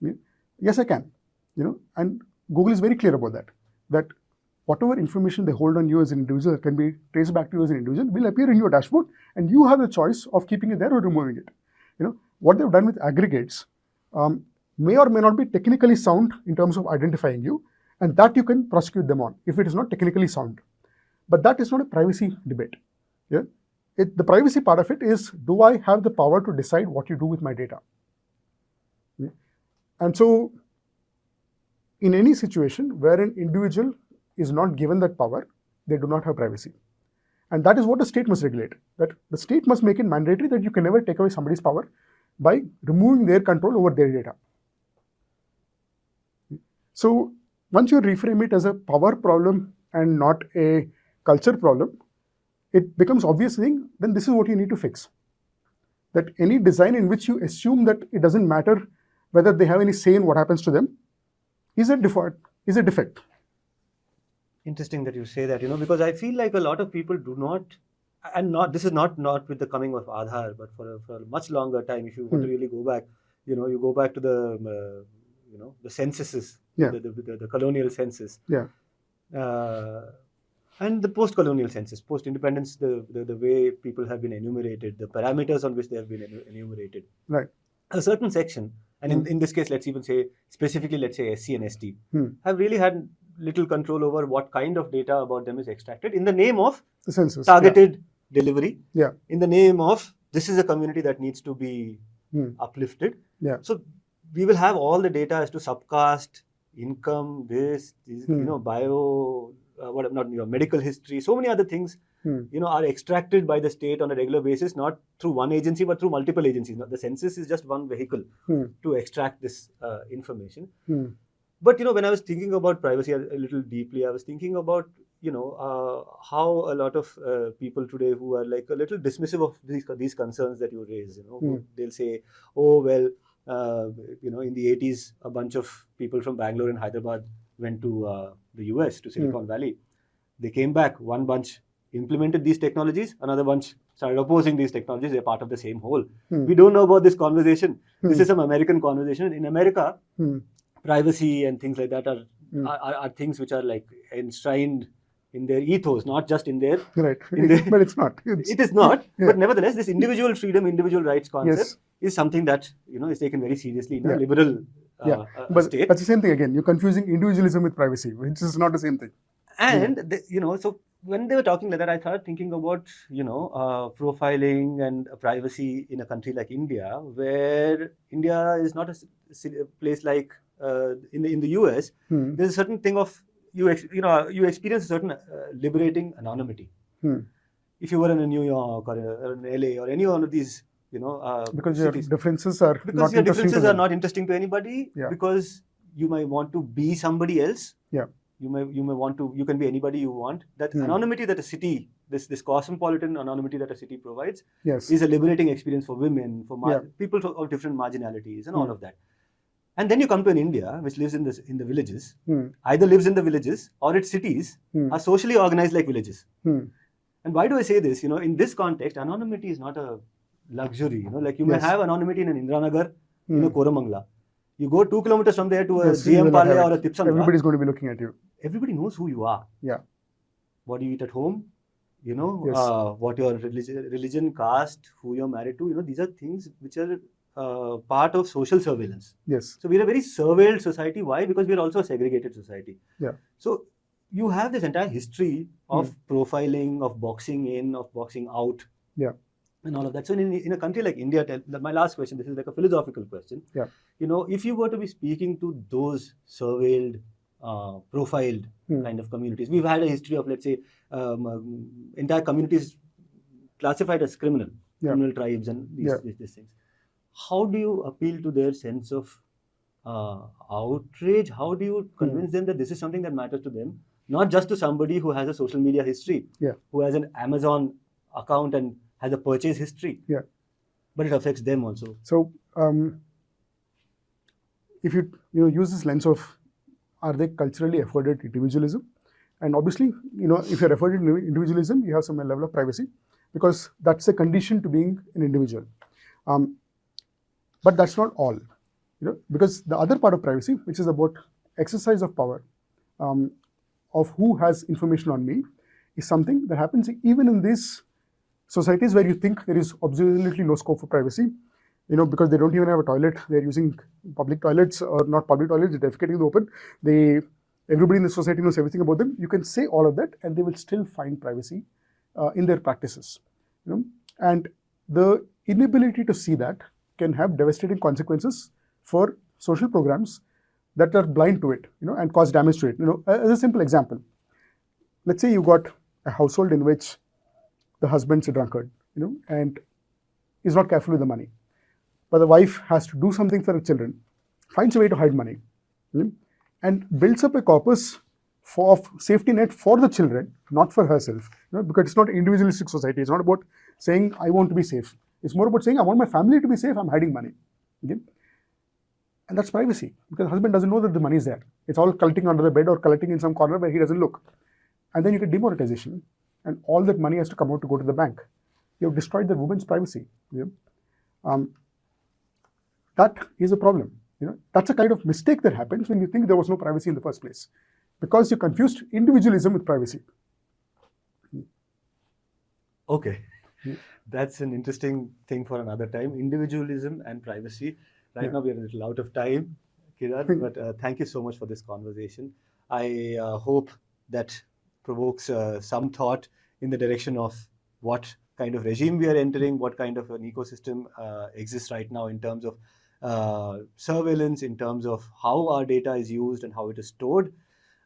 Yeah? Yes, I can. And Google is very clear about that whatever information they hold on you as an individual that can be traced back to you as an individual will appear in your dashboard, and you have the choice of keeping it there or removing it. What they've done with aggregates may or may not be technically sound in terms of identifying you, and that you can prosecute them on if it is not technically sound. But that is not a privacy debate. Yeah? the privacy part of it is, do I have the power to decide what you do with my data? And so in any situation where an individual is not given that power, they do not have privacy. And that is what the state must regulate. That the state must make it mandatory that you can never take away somebody's power by removing their control over their data. So once you reframe it as a power problem and not a culture problem, it becomes obvious thing, then this is what you need to fix. That any design in which you assume that it doesn't matter whether they have any say in what happens to them is a defect. Interesting that you say that, because I feel like a lot of people do not, and this is not with the coming of Aadhaar, but for a much longer time, if you want to really go back, you go back to the, the censuses, the colonial census, and the post-colonial census, post-independence, the way people have been enumerated, the parameters on which they have been enumerated. Right. A certain section, and in this case, let's even say, specifically, let's say SC and ST, have really had little control over what kind of data about them is extracted in the name of the census, targeted delivery, Yeah. in the name of this is a community that needs to be uplifted. Yeah. So we will have all the data as to subcaste, income, these, bio, not your medical history, so many other things, are extracted by the state on a regular basis, not through one agency, but through multiple agencies. The census is just one vehicle to extract this information. But, when I was thinking about privacy a little deeply, I was thinking about, how a lot of people today who are like a little dismissive of these concerns that you raise, they'll say, oh, well, in the 80s, a bunch of people from Bangalore and Hyderabad went to the US, to Silicon Valley. They came back, one bunch implemented these technologies, another bunch started opposing these technologies. They're part of the same whole. We don't know about this conversation. This is some American conversation. In America, privacy and things like that are things which are like enshrined in their ethos, not just in their... Right, but it's not. It is not, but nevertheless, this individual freedom, individual rights concept is something that, is taken very seriously in a liberal but state. That's the same thing again. You're confusing individualism with privacy, which is not the same thing. And, so when they were talking like that, I started thinking about, profiling and privacy in a country like India, where India is not a place like in the US. There's a certain thing of, you experience a certain liberating anonymity. If you were in New York or in LA or any one of these, because your cities, differences are because your differences are not interesting to anybody, because you might want to be somebody else. You may want to, you can be anybody you want. That anonymity that a city, this cosmopolitan anonymity that a city provides, is a liberating experience for women, for people of different marginalities and all of that. And then you come to an India which lives in the villages, either lives in the villages or its cities are socially organized like villages. And why do I say this? In this context, anonymity is not a luxury. Like you may have anonymity in an Indranagar, in a Koramangala. You go 2 kilometers from there to a GM Parle or a Tipsangla. Everybody's going to be looking at you. Everybody knows who you are. What do you eat at home? What your religion, caste, who you're married to. These are things which are part of social surveillance. So we're a very surveilled society. Why? Because we're also a segregated society. So you have this entire history of profiling, of boxing in, of boxing out. And all of that. So in a country like India, my last question, this is like a philosophical question. If you were to be speaking to those surveilled, profiled kind of communities, we've had a history of, let's say, entire communities classified as criminal tribes and these things. How do you appeal to their sense of outrage? How do you convince them that this is something that matters to them? Not just to somebody who has a social media history, who has an Amazon account and has a purchase history, but it affects them also. So, if you use this lens of, are they culturally afforded individualism? And obviously, if you're afforded individualism, you have some level of privacy, because that's a condition to being an individual. But that's not all, because the other part of privacy, which is about exercise of power, of who has information on me, is something that happens even in these societies where you think there is absolutely no scope for privacy, because they don't even have a toilet. They're using public toilets, or not public toilets, they're defecating in the open. Everybody in the society knows everything about them. You can say all of that and they will still find privacy in their practices. And the inability to see that can have devastating consequences for social programs that are blind to it, and cause damage to it. As a simple example, let's say you got a household in which the husband's a drunkard, and is not careful with the money, but the wife has to do something for her children, finds a way to hide money, and builds up a corpus of safety net for the children, not for herself, because it's not an individualistic society. It's not about saying I want to be safe. It's more about saying I want my family to be safe. I'm hiding money, and that's privacy, because the husband doesn't know that the money is there. It's all collecting under the bed or collecting in some corner where he doesn't look, and then you get demonetization, and all that money has to come out to go to the bank. You have destroyed the woman's privacy. That is a problem. That's a kind of mistake that happens when you think there was no privacy in the first place, because you confused individualism with privacy. Okay, that's an interesting thing for another time. Individualism and privacy. Right now we are a little out of time, Kiran, but thank you so much for this conversation. I hope that provokes some thought in the direction of what kind of regime we are entering, what kind of an ecosystem exists right now in terms of surveillance, in terms of how our data is used and how it is stored.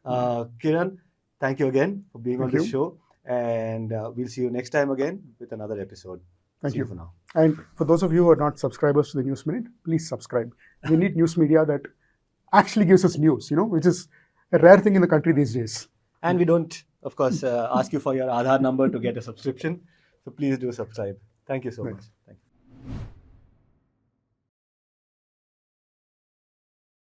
Kiran, thank you again for being on this show, and we'll see you next time again with another episode. Thank you for now. And for those of you who are not subscribers to the News Minute, please subscribe. We need news media that actually gives us news, which is a rare thing in the country these days. And we don't, of course, ask you for your Aadhaar number to get a subscription. So please do subscribe. Thank you so much. Thank you.